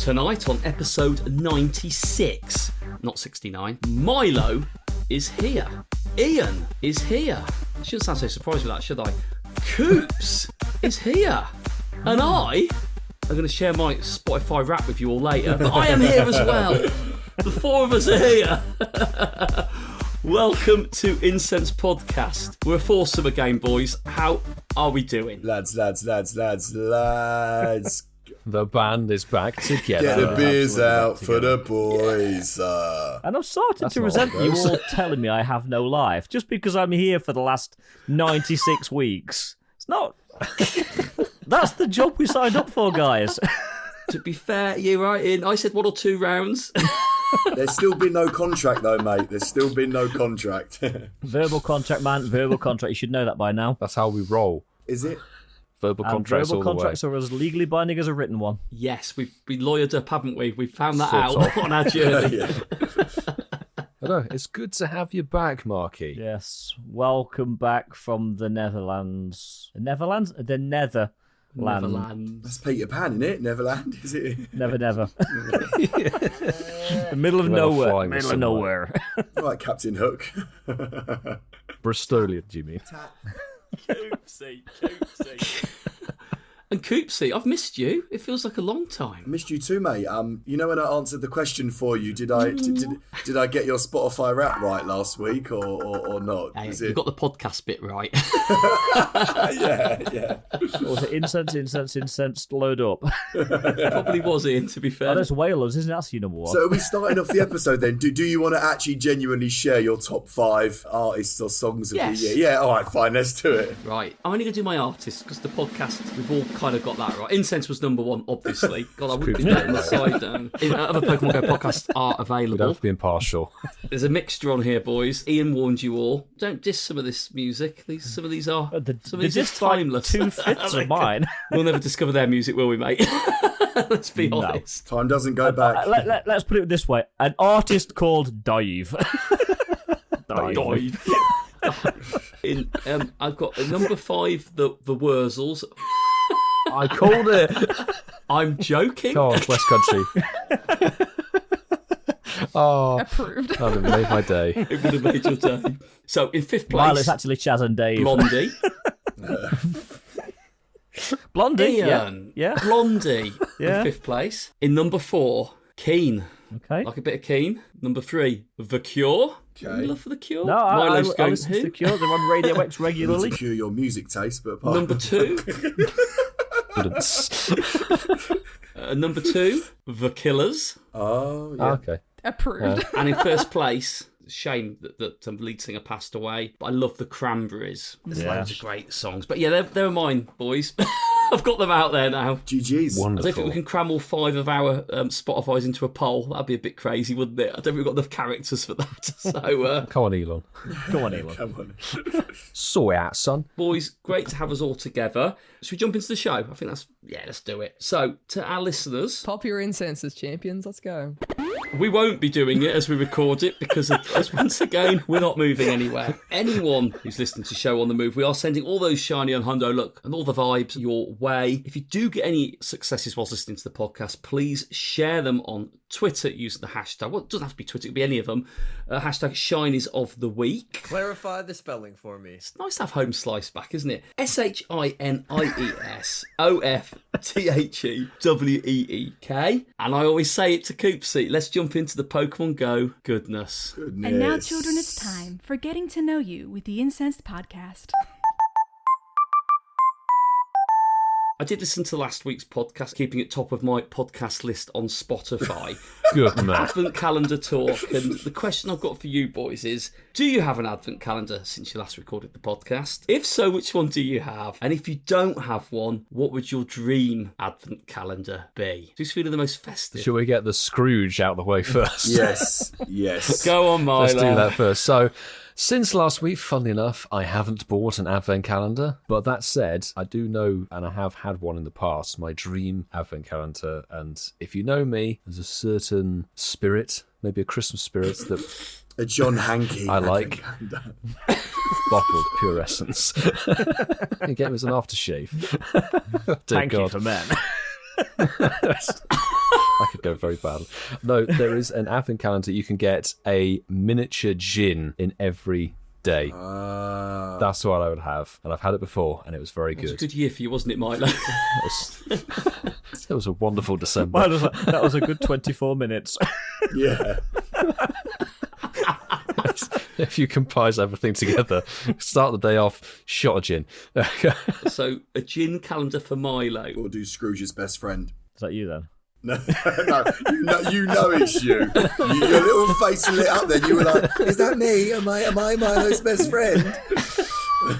Tonight on episode 96, not 69, Milo is here. Ian is here. I shouldn't sound so surprised with that, should I? Coops is here. And I am going to share my Spotify rap with you all later, but I am here as well. The four of us are here. Welcome to Incensed Podcast. We're a foursome again, boys. How are we doing? Lads. The band is back together. Get the beers out for the boys. And I'm starting to resent you all telling me I have no life just because I'm here for the last 96 weeks. It's not. That's the job we signed up for, guys. To be fair, you're right in. I said 1 or 2 rounds. There's still been no contract though, mate. There's still been no contract. Verbal contract, man. Verbal contract. You should know that by now. That's how we roll. Is it? Verbal contracts all the way. Verbal contracts are as legally binding as a written one. Yes, we've been lawyered up, haven't we? We found that Sort out on our journey. I know, it's good to have you back, Marky. Yes. Welcome back from the Netherlands. The Netherlands? The Netherland. That's Peter Pan, isn't it? Neverland, is it? Never. The middle of nowhere. Middle of nowhere. Like Captain Hook. Bristolian, do you mean? Coopsy. And Coopsy, I've missed you. It feels like a long time. Missed you too, mate. You know when I answered the question for you, did I get your Spotify rap right last week or not? Hey, you got the podcast bit right. yeah. Or was it incensed, load up? Probably was, Ian, to be fair. Oh, that's Whalers, isn't it? That's your number one. So are we starting off the episode then? Do you want to actually genuinely share your top 5 artists or songs of the year? Yeah, all right, fine, let's do it. Right, I'm only going to do my artists because the podcast, we've all kind of got that right. Incense was number 1, obviously. God, I wouldn't be letting the side down. Other Pokemon Go podcasts are available. We don't have to be impartial. There's a mixture on here, boys. Ian warned you all. Don't diss some of this music. Some of these are timeless. 2/5 of mine. We'll never discover their music, will we, mate? Let's be honest. Time doesn't go back. Let's put it this way. An artist called Dive. Dive. I've got number 5, the Wurzels. I called it. I'm joking. God, West Country. Oh, approved. That would have made my day. It would have made your day. So in 5th place, Mile is actually Chaz and Dave. Blondie. Blondie, Ian. yeah. Blondie in 5th place. In number 4, Keane. Okay. Like a bit of Keane. Number 3, The Cure. Okay. Love for The Cure. No, I listen to Who? The Cure. They're on Radio X regularly. To cure your music taste, but Number 2. Number 2, The Killers. Oh, yeah. Okay. Approved. And in 1st place, shame that the lead singer passed away, but I love the Cranberries. There's loads of great songs. But yeah, they're mine, boys. I've got them out there now. GG's. Wonderful. I don't think we can cram all 5 of our Spotify's into a poll. That'd be a bit crazy, wouldn't it? I don't think we've got enough characters for that. So, Come on, Elon. Go on, Elon. Come on. Sort it out, son. boys, great to have us all together. Should we jump into the show? I think let's do it. So, to our listeners, Pop your incenses, champions. Let's go. we won't be doing it as we record it because, once again, we're not moving anywhere. Anyone who's listening to Show on the Move, we are sending all those shiny and hundo look and all the vibes your way. If you do get any successes whilst listening to the podcast, please share them on Twitter using the hashtag. Well, it doesn't have to be Twitter, it could be any of them. Hashtag Shinies of the Week. Clarify the spelling for me. It's nice to have Home Slice back, isn't it? SHINIESOFTHEWEEK. And I always say it to Coopsy. Let's jump into the Pokemon Go goodness. And now, children, it's time for Getting to Know You with the Incensed Podcast. I did listen to last week's podcast, keeping it top of my podcast list on Spotify. Good man. Advent calendar talk. And the question I've got for you boys is, do you have an advent calendar since you last recorded the podcast? If so, which one do you have? And if you don't have one, what would your dream advent calendar be? Who's feeling the most festive? Should we get the Scrooge out of the way first? Yes. Go on, Milo. Let's do that first. So, since last week, funnily enough, I haven't bought an advent calendar. But that said, I do know, and I have had one in the past, my dream advent calendar. And if you know me, there's a certain spirit, maybe a Christmas spirit, that A John Hankey. I like. Bottled pure essence. You get me as an aftershave. Dear Thank you God. for men. I could go very bad. No, there is an advent calendar. You can get a miniature gin in every day. That's what I would have. And I've had it before, and it was very It was a good. good year for you, wasn't it, Milo? It was a wonderful December. Well, that was a good 24 minutes. Yeah. If you comprise everything together, start the day off, shot a gin. So, a gin calendar for Milo. Or do Scrooge's best friend. Is that you then? No, you know it's you. Your little face lit up then. You were like, is that me? Am I Milo's best friend?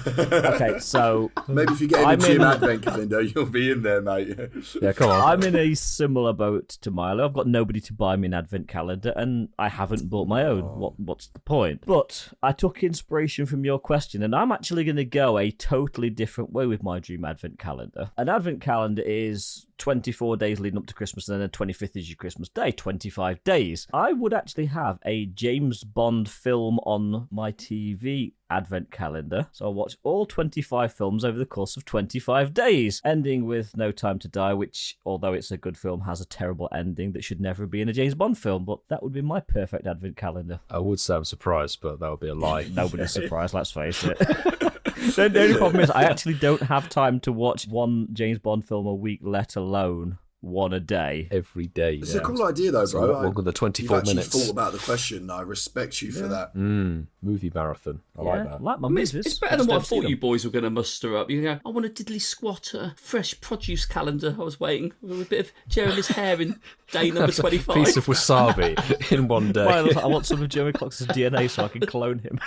Okay, so Maybe if you get in the gym advent calendar, you'll be in there, mate. Yeah, come on. I'm in a similar boat to Milo. I've got nobody to buy me an advent calendar, and I haven't bought my own. What's the point? But I took inspiration from your question, and I'm actually going to go a totally different way with my dream advent calendar. An advent calendar is 24 days leading up to Christmas, and then the 25th is your Christmas day, 25 days. I would actually have a James Bond film on my TV advent calendar. So I'll watch all 25 films over the course of 25 days, ending with No Time to Die, which, although it's a good film, has a terrible ending that should never be in a James Bond film. But that would be my perfect advent calendar. I would say I'm surprised, but that would be a lie. Nobody's surprised, let's face it. The only problem is I actually don't have time to watch one James Bond film a week, let alone one a day. Every day. It's a cool idea, though, So bro. longer than You've 24 actually minutes. thought about the question. I respect you for that. Movie marathon. I like that. Like my I mean, movies. it's better than what I thought you boys were going to muster up. You go, I want a diddly squat, a fresh produce calendar. I was waiting with a bit of Jeremy's hair in day number 25. Piece of wasabi in one day. Well, I want some of Jeremy Clarkson's DNA so I can clone him.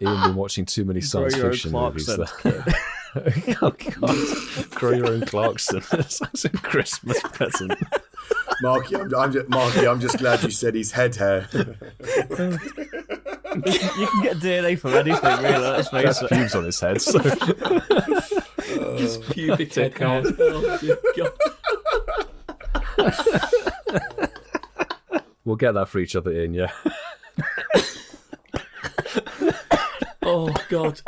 Ian been watching too many science Grow your own fiction movies Clarkson. there. Oh God! Grow your own Clarkson. That's a Christmas present. Marky, I'm just glad you said his head hair. You can get DNA from anything, really, let's face it. Pubes on his head. So. His pubic head hair. Oh, dear God. We'll get that for each other, Ian. Yeah. Oh, God.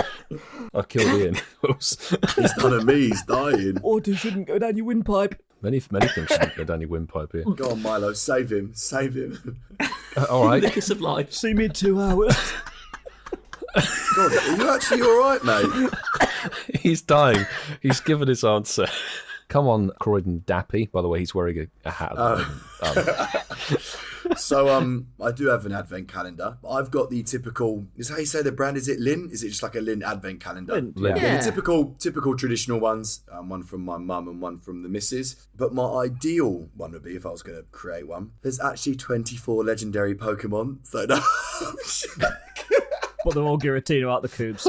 I've killed Ian. Oops. He's done a me. He's dying. Water shouldn't go down your windpipe. Many things shouldn't go down your windpipe, Ian. Go on, Milo. Save him. Save him. All right. The kiss of life. See me in 2 hours. God, are you actually all right, mate? He's dying. He's given his answer. Come on, Croydon Dappy. By the way, he's wearing a hat. So, I do have an advent calendar. I've got the typical. Is that how you say the brand? Is it Lynn? Is it just like a Lynn advent calendar? Lynn, yeah. The typical traditional ones. One from my mum and one from the missus. But my ideal one would be if I was going to create one. There's actually 24 legendary Pokemon. So no. But they're all Giratina out the Coops.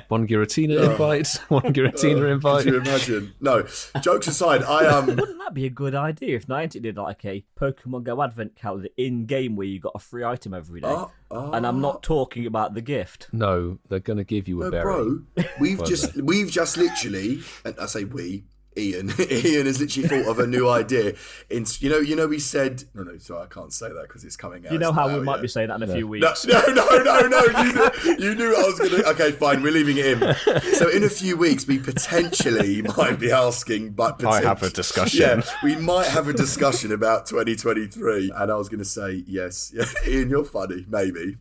One Giratina invite. One Giratina invite. Could you imagine? No. Jokes aside, Wouldn't that be a good idea if Niantic did like a Pokemon Go advent calendar in-game where you got a free item every day? And I'm not talking about the gift. No, they're going to give you a berry. bro, we've just literally, and I say we. Ian has literally thought of a new idea. You know, we said no. Sorry, I can't say that because it's coming out. You know how we now, might yeah. be saying that in a few weeks. No. You knew I was gonna. Okay, fine. We're leaving it in. So in a few weeks, we potentially might be asking, but I have a discussion. Yeah, we might have a discussion about 2023. And I was going to say yes. Yeah, Ian, you're funny. Maybe.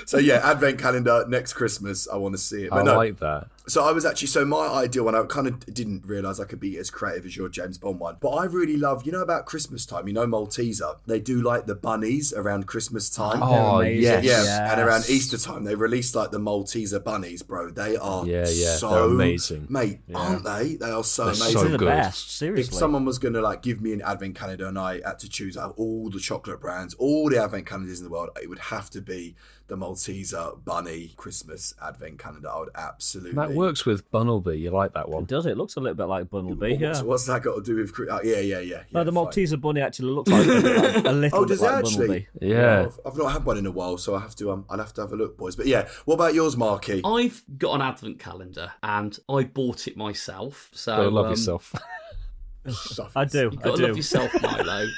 So yeah, advent calendar next Christmas. I want to see it. I like that. So I was actually, my ideal one, I kind of didn't realise I could be as creative as your James Bond one. But I really love, about Christmas time, Malteser, they do like the bunnies around Christmas time. Oh, amazing. yes. Yeah, and around Easter time, they release like the Malteser bunnies, bro. They are so they're amazing. Mate, aren't they? They are so amazing. so They're the good. best, seriously. If someone was going to give me an advent calendar and I had to choose out all the chocolate brands, all the advent calendars in the world, it would have to be the Malteser Bunny Christmas advent calendar. I would absolutely. That works with Bunnelby. You like that one? Does it? Looks a little bit like Bunnelby, yeah. What's that got to do with? Yeah. No, the fine. Malteser bunny actually looks like a little Oh, bit does it like actually? Bunnelby. Yeah. I've not had one in a while, so I have to. I'll have to have a look, boys. But yeah, what about yours, Marky? I've got an advent calendar and I bought it myself. So Gotta love yourself. I do. You've got to love yourself, Milo.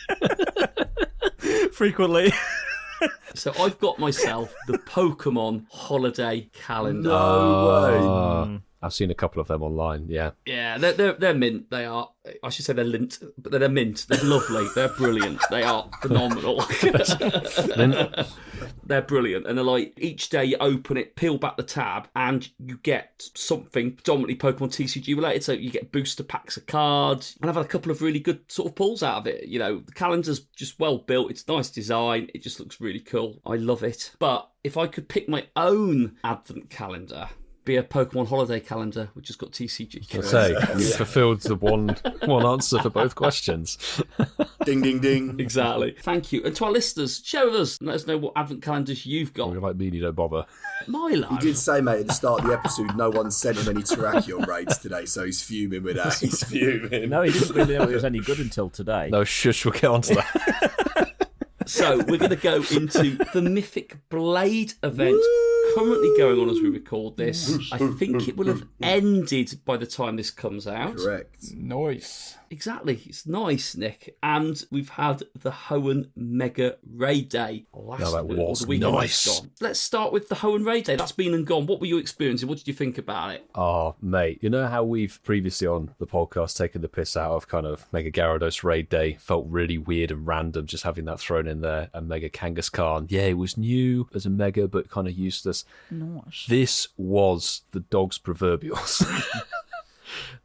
Frequently. So I've got myself the Pokemon Holiday Calendar. I've seen a couple of them online, yeah. Yeah, they're mint. They are. I should say they're lint, but they're mint. They're lovely. They're brilliant. They are phenomenal. They're brilliant. And they're like, each day you open it, peel back the tab, and you get something predominantly Pokemon TCG related. So you get booster packs of cards. And I've had a couple of really good sort of pulls out of it. You know, the calendar's just well built. It's nice design. It just looks really cool. I love it. But if I could pick my own advent calendar, be a Pokemon holiday calendar, which has got TCG. I'll say, you've fulfilled the one answer for both questions. Ding, ding, ding. Exactly. Thank you. And to our listeners, share with us and let us know what advent calendars you've got. You're like me and you don't bother. Milo. He did say, mate, at the start of the episode, no one sent him any Terrakion raids today, so he's fuming with that. He's fuming. No, he didn't really know it was any good until today. No, shush, we'll get on to that. So we're going to go into the Mythic Blade event currently going on as we record this. I think it will have ended by the time this comes out. Correct. Nice. Exactly. It's nice, Nick. And we've had the Hoenn Mega Raid Day that week, was or the week nice. gone. Let's start with the Hoenn Raid Day. That's been and gone. What were you experiencing? What did you think about it? Oh, mate, you know how we've previously on the podcast taken the piss out of kind of Mega Gyarados Raid Day? Felt really weird and random just having that thrown in there. And Mega Kangaskhan, yeah, it was new as a Mega, but kind of useless. Nice. This was the dog's proverbials.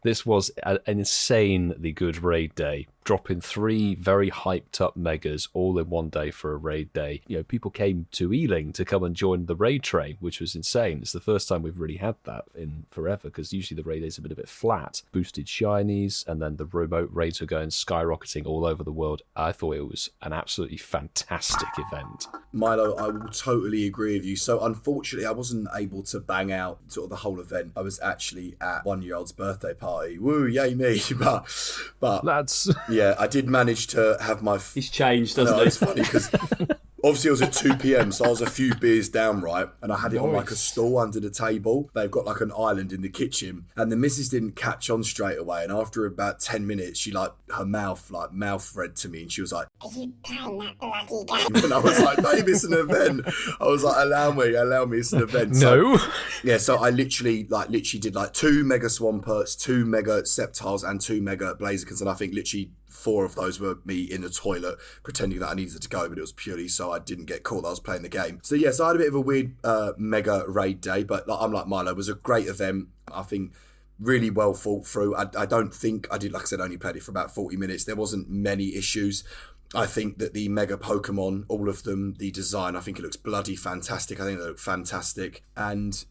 This was an insanely good raid day, dropping 3 very hyped up megas all in one day for a raid day. You know, people came to Ealing to come and join the raid train, which was insane. It's the first time we've really had that in forever, because usually the raid days have been a bit flat. Boosted shinies, and then the remote raids were going skyrocketing all over the world. I thought it was an absolutely fantastic event. Milo, I will totally agree with you. So unfortunately, I wasn't able to bang out sort of the whole event. I was actually at 1-year-old's birthday party. Woo, yay me! But Lads. yeah, I did manage to have my. He's changed, doesn't No, he? it's funny because obviously it was at 2 p.m, so I was a few beers down, right? And I had it on like a stool under the table. They've got like an island in the kitchen, and the missus didn't catch on straight away. And after about 10 minutes, she her mouth read to me, and she was like, "Are you playing that bloody game?" And I was like, "Babe, it's an event." I was like, "Allow me, it's an event." No. So, yeah, so I literally did like 2 Mega Swamperts, 2 Mega Sceptiles, and 2 Mega Blazikens, and I think literally 4 of those were me in the toilet pretending that I needed to go, but it was purely so I didn't get caught that I was playing the game. So yes, I had a bit of a weird Mega Raid Day, but I'm like Milo, it was a great event. I think really well thought through. I don't think I did, like I said, only played it for about 40 minutes. There wasn't many issues. I think that the Mega Pokemon, all of them, the design, I think it looks bloody fantastic. I think they look fantastic. And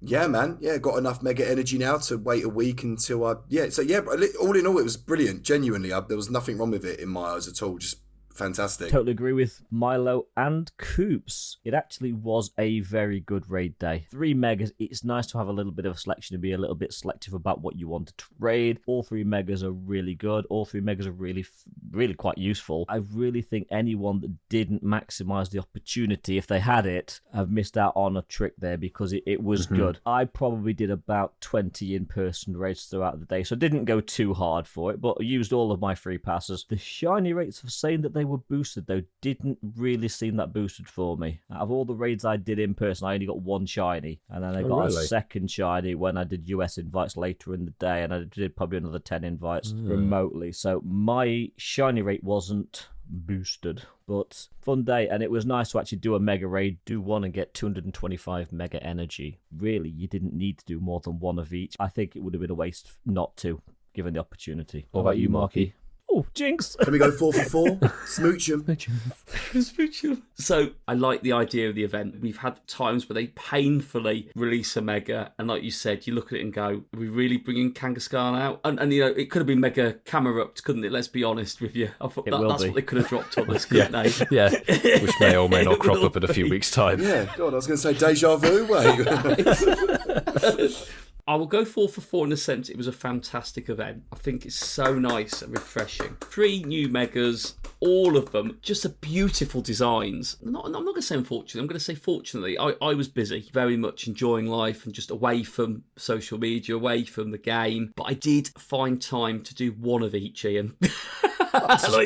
yeah, man. Yeah, got enough Mega energy now to wait a week until all in all, it was brilliant. Genuinely, there was nothing wrong with it in my eyes at all. Just fantastic. Totally agree with Milo and Coops. It actually was a very good raid day. 3 megas, it's nice to have a little bit of a selection and be a little bit selective about what you want to raid. All 3 megas are really good. All 3 megas are really, really quite useful. I really think anyone that didn't maximize the opportunity, if they had it, have missed out on a trick there, because it was good. I probably did about 20 in-person raids throughout the day, so I didn't go too hard for it, but I used all of my free passes. The shiny rates of saying that they were boosted, though, didn't really seem that boosted for me. Out of all the raids I did in person, I only got 1 shiny, and then I got a second shiny when I did US invites later in the day, and I did probably another 10 invites remotely. So my shiny rate wasn't boosted, but fun day, and it was nice to actually do a mega raid, do one and get 225 mega energy. Really, you didn't need to do more than 1 of each. I think it would have been a waste not to, given the opportunity. What about you, Marky? Oh, jinx. Can we go 4 for 4? Smooch 'em. So I like the idea of the event. We've had times where they painfully release a mega, and like you said, you look at it and go, are we really bringing Kangaskhan out? And you know, it could have been Mega Camerupt, couldn't it? Let's be honest with you. I thought that's what they could have dropped on us, couldn't they? Yeah, which may or may not crop up in a few weeks' time. Yeah, God, I was going to say deja vu. Wait. I will go 4 for 4 in the sense it was a fantastic event. I think it's so nice and refreshing. 3 new megas, all of them, just a beautiful designs. I'm not going to say unfortunately, I'm going to say fortunately. I was busy, very much enjoying life and just away from social media, away from the game. But I did find time to do 1 of each, Ian.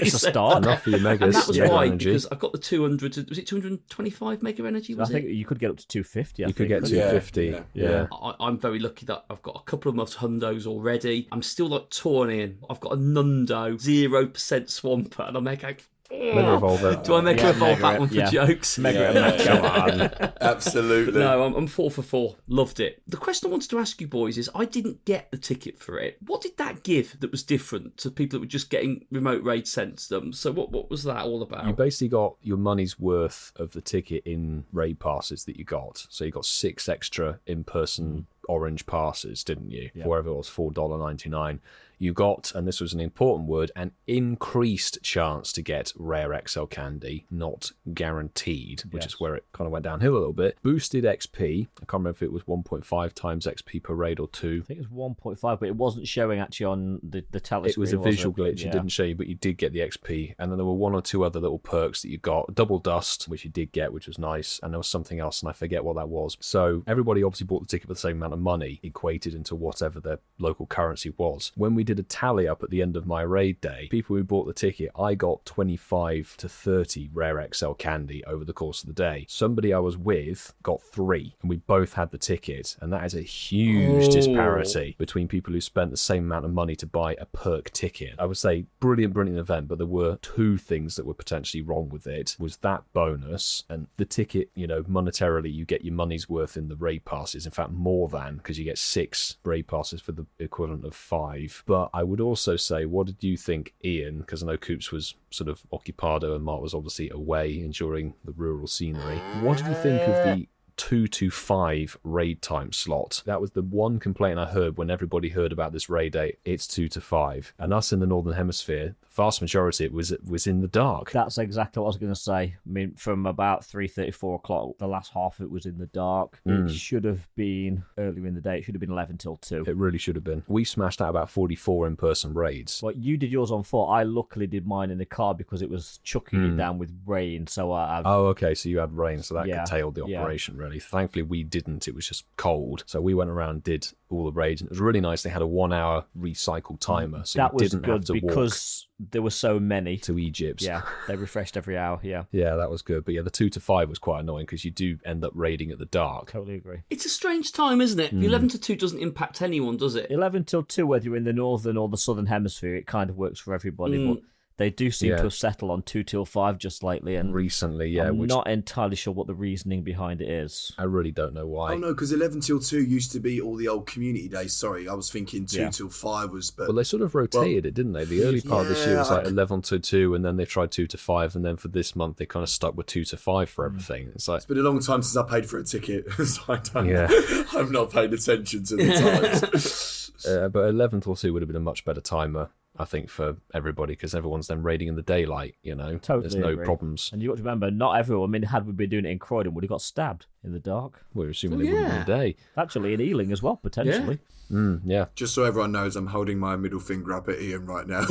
It's a start. Enough for your megas. And that was yeah, why, energy. because I got the 200, was it 225 mega energy, I was think it? you could get up to 250. You could get Yeah, 250. yeah. I'm very lucky that I've got a couple of months hundos already. I'm still like torn in. I've got a Nundo, 0% Swampert, and I'm like, Mega Evolver. do I make Yeah, evolve Mega that it, one for yeah. jokes? Come on. Absolutely. No, I'm 4 for 4. Loved it. The question I wanted to ask you boys is, I didn't get the ticket for it. What did that give that was different to people that were just getting remote raid sent to them? So what was that all about? You basically got your money's worth of the ticket in raid passes that you got. So you got 6 extra in-person orange passes, didn't you? Yeah. For whatever it was, $4.99. You got, and this was an important word, an increased chance to get rare XL candy, not guaranteed, which is where it kind of went downhill a little bit. Boosted XP. I can't remember if it was 1.5 times XP per raid or 2. I think it was 1.5, but it wasn't showing actually on the tally It was screen, a visual glitch. Yeah. It didn't show you, but you did get the XP. And then there were 1 or 2 other little perks that you got. Double Dust, which you did get, which was nice. And there was something else, and I forget what that was. So everybody obviously bought the ticket for the same amount of money, equated into whatever their local currency was. When we did a tally up at the end of my raid day, people who bought the ticket, I got 25 to 30 rare XL candy over the course of the day. Somebody I was with got 3, and we both had the ticket. And that is a huge disparity between people who spent the same amount of money to buy a perk ticket. I would say brilliant event, but there were 2 things that were potentially wrong with it. Was that bonus, and the ticket, monetarily you get your money's worth in the raid passes. In fact, more than, because you get 6 raid passes for the equivalent of 5. But I would also say, what did you think, Ian? Because I know Coops was sort of occupado and Mark was obviously away enjoying the rural scenery. What did you think of the 2 to 5 raid time slot? That was the one complaint I heard when everybody heard about this raid day. It's 2 to 5. And us in the Northern Hemisphere, the vast majority of it was in the dark. That's exactly what I was going to say. I mean, from about 3:30, 4 o'clock, the last half of it was in the dark. It should have been earlier in the day. It should have been 11 till 2. It really should have been. We smashed out about 44 in-person raids. Well, you did yours on foot. I luckily did mine in the car because it was chucking it down with rain. So Oh, okay, so you had rain, so that Yeah, curtailed the yeah. operation, really. Thankfully, we didn't. It was just cold. So we went around, did all the raids, and it was really nice. They had a 1-hour recycle timer, so that you was didn't good have to walk because there were so many. to Egypt. Yeah, they refreshed every hour. Yeah, Yeah, that was good. But yeah, the 2 to 5 was quite annoying because you do end up raiding at the dark. totally agree. It's a strange time, isn't it? The 11 to 2 doesn't impact anyone, does it? 11 till 2, whether you're in the northern or the southern hemisphere, it kind of works for everybody. But they do seem to have settled on 2 till 5 just lately, and Recently, yeah, I'm which not entirely sure what the reasoning behind it is. I really don't know why. Oh no, because 11 till 2 used to be all the old community days. Sorry, I was thinking 2 Yeah. till 5 was. But Well, they sort of rotated it, didn't they? The early part of this year was yeah, like 11 to 2, and then they tried 2 to 5, and then for this month they kind of stuck with 2 to 5 for everything. It's like, it's been a long time since I paid for a ticket, so I don't. Yeah. I've not paid attention to the times. but 11 till 2 would have been a much better timer, I think, for everybody, because everyone's then raiding in the daylight, Totally There's no agree. problems. And you got to remember, not everyone. I mean, had we been doing it in Croydon, would have got stabbed in the dark. We're assuming they wouldn't in the day. Actually, in Ealing as well, potentially. Yeah. Just so everyone knows, I'm holding my middle finger up at Ian right now.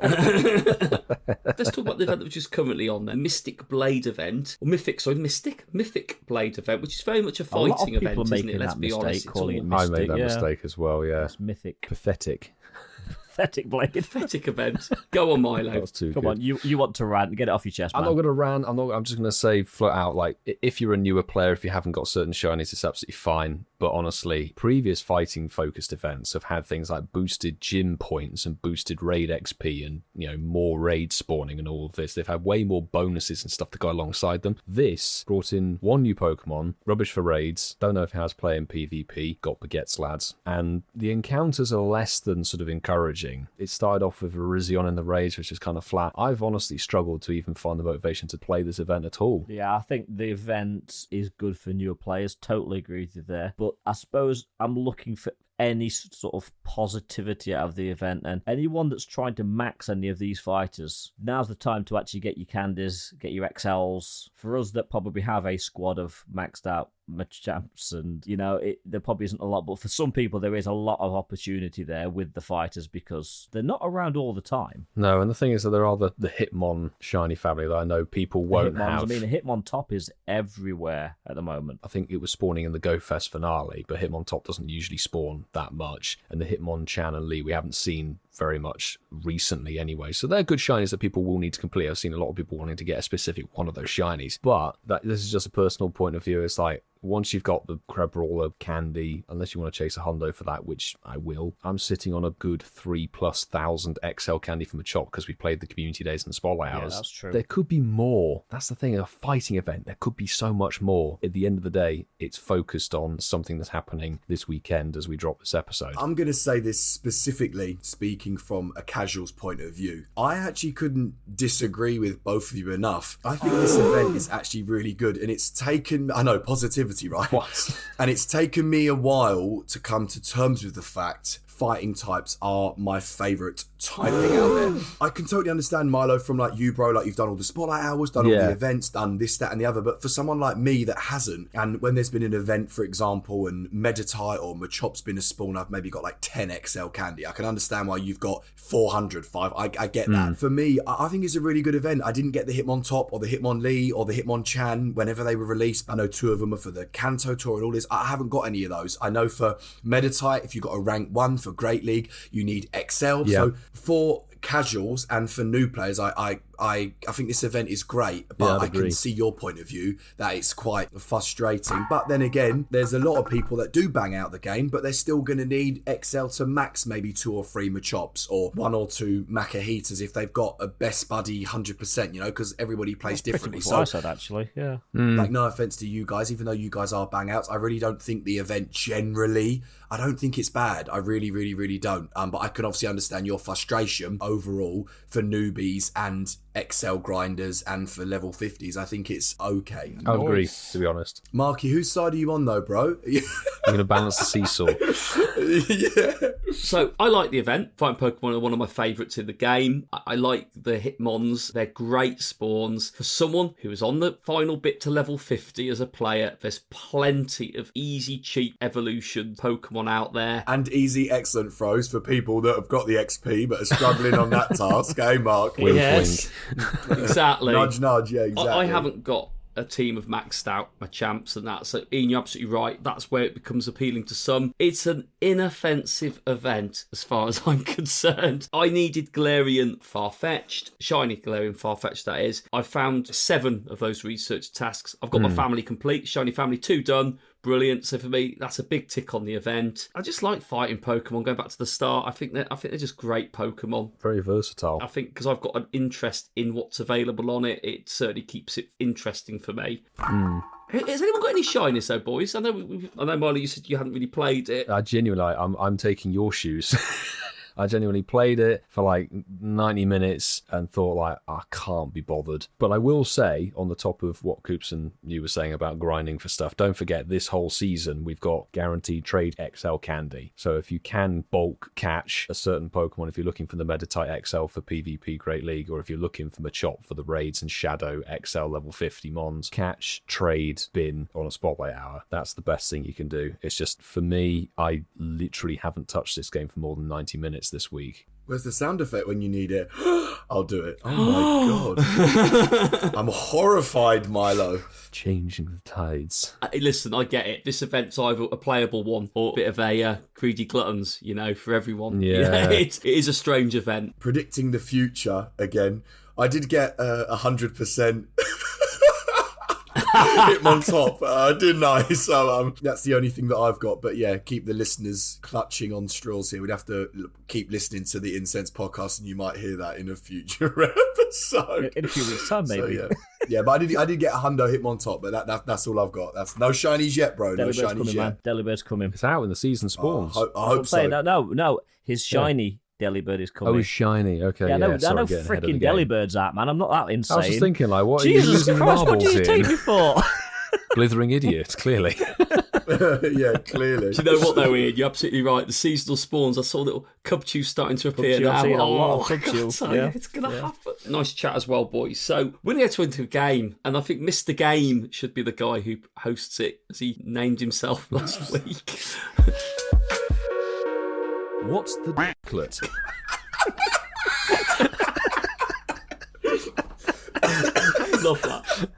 Let's talk about the event that was just currently on there. Mystic Blade event. Or Mythic Blade event, which is very much a A lot of fighting people event, are isn't making it? Let's that be mistake, honest. calling it I mystic. made that yeah. mistake as well, yeah. It's mythic. Pathetic. Pathetic Blade. Pathetic event. Go on, Milo. That was too Come good. on, you want to rant? Get it off your chest, man. I'm not going to rant. I'm just going to say flat out, like, if you're a newer player, if you haven't got certain shinies, it's absolutely fine. But honestly, previous fighting-focused events have had things like boosted gym points and boosted raid XP and, more raid spawning and all of this. They've had way more bonuses and stuff to go alongside them. This brought in 1 new Pokemon, rubbish for raids, don't know if it has play in PvP, got baguettes, lads. And the encounters are less than sort of encouraging. It started off with Virizion in the raids, which is kind of flat. I've honestly struggled to even find the motivation to play this event at all. Yeah, I think the event is good for newer players. Totally agree with you there. But I suppose I'm looking for any sort of positivity out of the event, and anyone that's trying to max any of these fighters, now's the time to actually get your candies, get your XLs. For us that probably have a squad of maxed out Machamps, and there probably isn't a lot, but for some people there is a lot of opportunity there with the fighters because they're not around all the time. No, and the thing is that there are the Hitmon shiny family that I know people won't Hitmons, have. I mean, the Hitmon top is everywhere at the moment. I think it was spawning in the Go Fest finale, but Hitmon top doesn't usually spawn that much. And the Hitmon Chan and Lee, we haven't seen very much recently anyway. So they're good shinies that people will need to complete. I've seen a lot of people wanting to get a specific one of those shinies. But this is just a personal point of view. It's like, once you've got the Crab Brawler candy, unless you want to chase a hundo for that, which I will, I'm sitting on a good 3,000+ XL candy from a chop because we played the community days and the spotlight hours. Yeah, that's true. There could be more. That's the thing, a fighting event, there could be so much more. At the end of the day, it's focused on something that's happening this weekend as we drop this episode. I'm going to say this specifically, speaking from a casual's point of view. I actually couldn't disagree with both of you enough. I think this event is actually really good, and it's taken, I know, positivity, right? What? And it's taken me a while to come to terms with the fact fighting types are my favourite typing out there. I can totally understand, Milo, from like you, bro, like you've done all the spotlight hours, done all the events, done this, that and the other, but for someone like me that hasn't, and when there's been an event, for example, and Meditite or Machop's been a spawn, I've maybe got like 10 XL candy. I can understand why you've got 400, 5. I get that. For me, I think it's a really good event. I didn't get the Hitmontop or the Hitmonlee or the Hitmonchan whenever they were released. I know 2 of them are for the Kanto Tour and all this. I haven't got any of those. I know for Meditite, if you've got a rank 1 for Great League, you need XL. Yeah. So for casuals and for new players, I think this event is great, but I can see your point of view that it's quite frustrating. But then again, there's a lot of people that do bang out the game, but they're still going to need XL to max maybe 2 or 3 Machops or 1 or 2 Macahitas if they've got a best buddy 100%, you know, because everybody plays differently. So I said, actually, yeah. Like, no offense to you guys, even though you guys are bang outs, I really don't think the event generally, I don't think it's bad. I really, really, really don't. But I can obviously understand your frustration overall for newbies and XL grinders and for level 50s. I think it's okay. I would agree, to be honest. Marky, whose side are you on though, bro? I'm going to balance the seesaw. Yeah. So I like the event. Fighting Pokemon are one of my favourites in the game. I like the Hitmons. They're great spawns. For someone who is on the final bit to level 50 as a player, there's plenty of easy, cheap evolution Pokemon out there. And easy, excellent throws for people that have got the XP but are struggling on that task. Hey, Mark? Wink, Yes, exactly. Nudge, nudge, yeah, exactly. I haven't got a team of maxed out my champs and that. So Ian, you're absolutely right. That's where it becomes appealing to some. It's an inoffensive event as far as I'm concerned. I needed Galarian Farfetch'd, shiny Galarian Farfetch'd that is. I found 7 of those research tasks. I've got my family complete, shiny family 2 done. Brilliant. So for me, that's a big tick on the event. I just like fighting Pokemon. Going back to the start, I think they're just great Pokemon. Very versatile. I think because I've got an interest in what's available on it, it certainly keeps it interesting for me. Has anyone got any shinies though, boys? I know, Marley, you said you hadn't really played it. I genuinely, I'm taking your shoes. I genuinely played it for like 90 minutes and thought like, I can't be bothered. But I will say, on the top of what Coops and you were saying about grinding for stuff, don't forget this whole season we've got guaranteed trade XL candy. So if you can bulk catch a certain Pokemon, if you're looking for the Meditite XL for PvP Great League, or if you're looking for Machop for the raids and Shadow XL level 50 mons, catch, trade, bin on a spotlight hour. That's the best thing you can do. It's just, for me, I literally haven't touched this game for more than 90 minutes this week. Where's the sound effect when you need it? I'll do it. Oh my God. I'm horrified, Milo. Changing the tides. Listen, I get it. This event's either a playable one or a bit of a greedy gluttons, you know, for everyone. Yeah. It is a strange event. Predicting the future again. I did get 100%. Hitmontop, didn't I? So that's the only thing that I've got. But yeah, keep the listeners clutching on straws here. We'd have to keep listening to the Incensed podcast, and you might hear that in a future episode. In a few weeks' time, maybe. So, yeah, but I did get a hundo Hitmontop, but that's all I've got. That's no shinies yet, bro. No Delibird's shinies coming, yet. man. Delibird's coming. It's out when the season spawns. I hope so. No, his shiny Delibird is coming. Oh, he's shiny. Okay, yeah, I know sorry, getting ahead of the freaking game. Delibird's out, man. I'm not that insane. I was just thinking, like, what are you Jesus losing Christ, what marbles did you take in? me for? Blithering idiot, clearly. Yeah, clearly. Do you know what though, Ian? You're absolutely right. The seasonal spawns, I saw little Cubchoo starting to appear Cubchoo, I've now. seen a lot of I Cubchoo, can't tell you, yeah. it's going to happen. Nice chat as well, boys. So we're going to get into a game, and I think Mr. Game should be the guy who hosts it, as he named himself last week. What's the Duckett? Love that.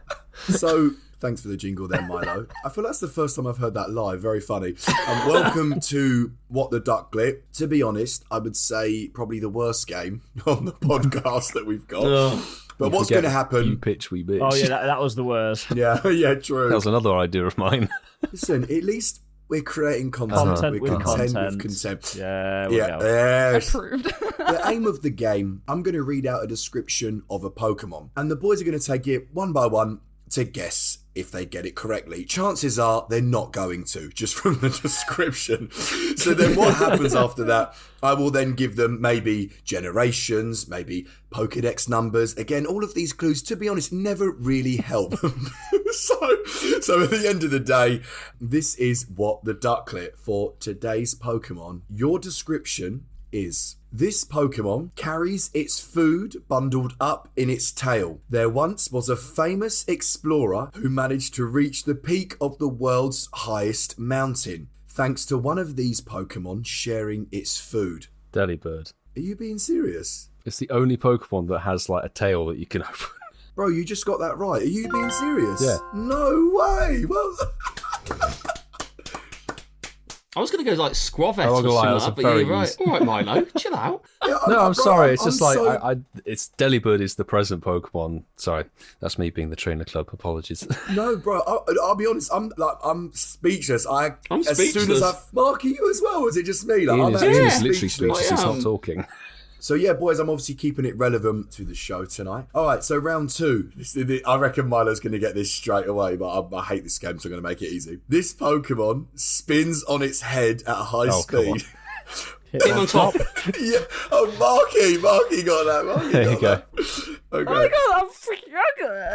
So Thanks for the jingle there, Milo. I feel that's the first time I've heard that live. Very funny. Welcome to What the Ducklet. To be honest, I would say probably the worst game on the podcast that we've got. But what's going to happen... You pitch, we bitch. Oh, yeah, that was the worst. Yeah, true. That was another idea of mine. Listen, at least we're creating content. Content We're with content. content. Yeah, we go. Yes. Approved. The aim of the game, I'm going to read out a description of a Pokemon. And the boys are going to take it one by one to guess if they get it correctly. Chances are they're not going to, just from the description. So then what happens after that, I will then give them maybe generations, maybe Pokedex numbers. Again, all of these clues, to be honest, never really help. So at the end of the day, this is What the Ducklet for today's Pokemon. Your description is: this Pokemon carries its food bundled up in its tail. There once was a famous explorer who managed to reach the peak of the world's highest mountain, thanks to one of these Pokemon sharing its food. Delibird. Are you being serious? It's the only Pokemon that has like a tail that you can open. Bro, you just got that right. Are you being serious? Yeah. No way. Well... I was going to go like Scrovet I'm or not gonna lie, something that's like that, a but very you're right. All right, Milo, chill out. Yeah, No, I'm sorry. It's I'm just like so- it's Delibird is the present Pokemon. Sorry, that's me being the trainer club. Apologies. No, bro. I'll be honest. I'm speechless. I'm As soon speechless. as I Marky, you as well. Was it just me? Like, Ian I'm is actually literally speechless. He's I not am. talking. So yeah, boys, I'm obviously keeping it relevant to the show tonight. All right, so round two. I reckon Milo's going to get this straight away, but I hate this game, so I'm going to make it easy. This Pokemon spins on its head at a high come speed. Hit him on top. Yeah. Oh, Marky got that. Marky There you got go. that. Oh Okay. my god, I'm freaking...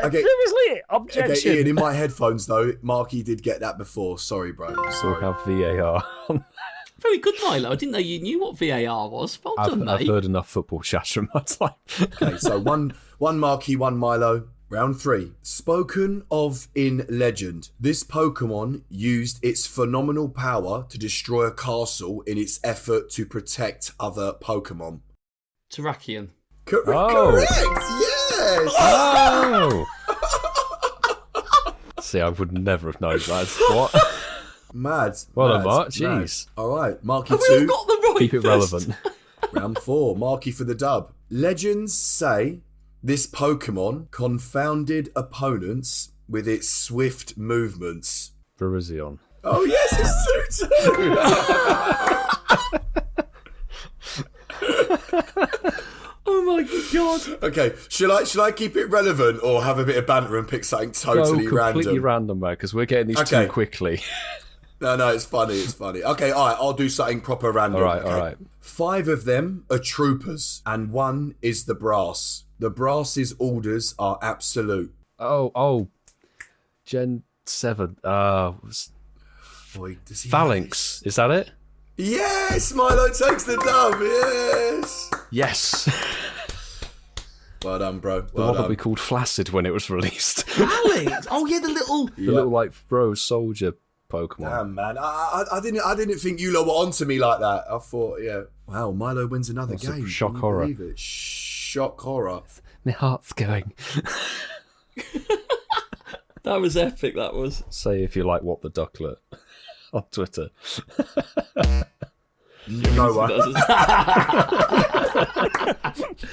Okay. Seriously, Okay, objection. Ian, in my headphones though, Marky did get that before. Sorry, bro. We'll Sorry. have VAR. Very good, Milo. I didn't know you knew what VAR was. Well done, I've mate. heard enough football chat in my time. Okay, so one Marky, one Milo. Round three. Spoken of in legend, this Pokemon used its phenomenal power to destroy a castle in its effort to protect other Pokemon. Terrakion. Oh. Correct, yes! Oh! See, I would never have known that. What? Mad. Well done, mad, Mark. mad. Jeez. All right, Marky Have we all 2. got the right Keep it first? relevant. Round 4. Marky for the dub. Legends say this Pokemon confounded opponents with its swift movements. Virizion. Oh yes, it's 2-2. Oh my god. Okay, shall I keep it relevant or have a bit of banter and pick something totally Go completely random? random, man, because we're getting these Okay. too quickly. No, it's funny. Okay, all right, I'll do something proper random. All right, okay. all right. 5 of them are troopers, and 1 is the brass. The brass's orders are absolute. Oh. Gen 7. Boy, does he Phalanx. Is that it? Yes, Milo takes the dub. Yes. Yes. Well done, bro. The Well one that done. we called Flaccid when it was released. Alex. Oh yeah, the little. The little like bro soldier Pokemon. Damn, man. I didn't think you lot were onto me like that. I thought, yeah. Wow, Milo wins another That's a game. shock Can you horror. believe it? Shock horror. My heart's going. That was epic. That was. Say if you like What the Ducklet on Twitter. No one.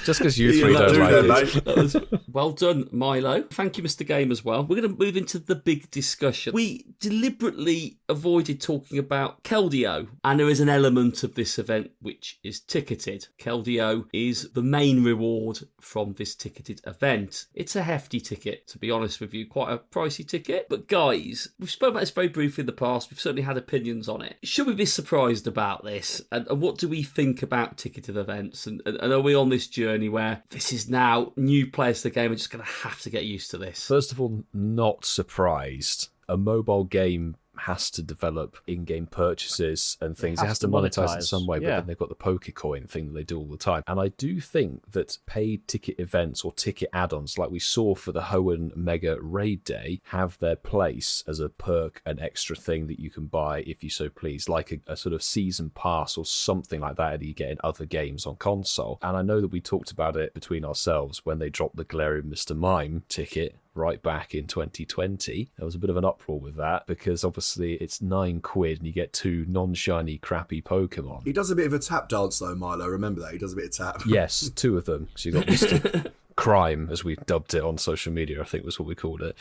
Just because you Yeah, three like, don't do like that, it. mate. That was well done, Milo. Thank you, Mr. Game, as well. We're going to move into the big discussion. We deliberately avoided talking about Keldeo, and there is an element of this event which is ticketed. Keldeo is the main reward from this ticketed event. It's a hefty ticket, to be honest with you, quite a pricey ticket. But guys, we've spoken about this very briefly in the past. We've certainly had opinions on it. Should we be surprised about this? And what do we think about ticketed events? And are we on this journey where this is now new players to the game are just going to have to get used to this? First of all, not surprised. A mobile game has to develop in-game purchases and things. It has to monetize in some way, but then they've got the Pokecoin thing that they do all the time. And I do think that paid ticket events or ticket add-ons, like we saw for the Hoenn Mega Raid Day, have their place as a perk, an extra thing that you can buy if you so please, like a sort of season pass or something like that you get in other games on console. And I know that we talked about it between ourselves when they dropped the Galarian Mr. Mime ticket right back in 2020. There was a bit of an uproar with that because obviously it's £9 and you get 2 non-shiny crappy Pokemon. He does a bit of a tap dance though, Milo. Remember that? He does a bit of tap. Yes, 2 of them. So you got Mr. Crime, as we dubbed it on social media, I think was what we called it.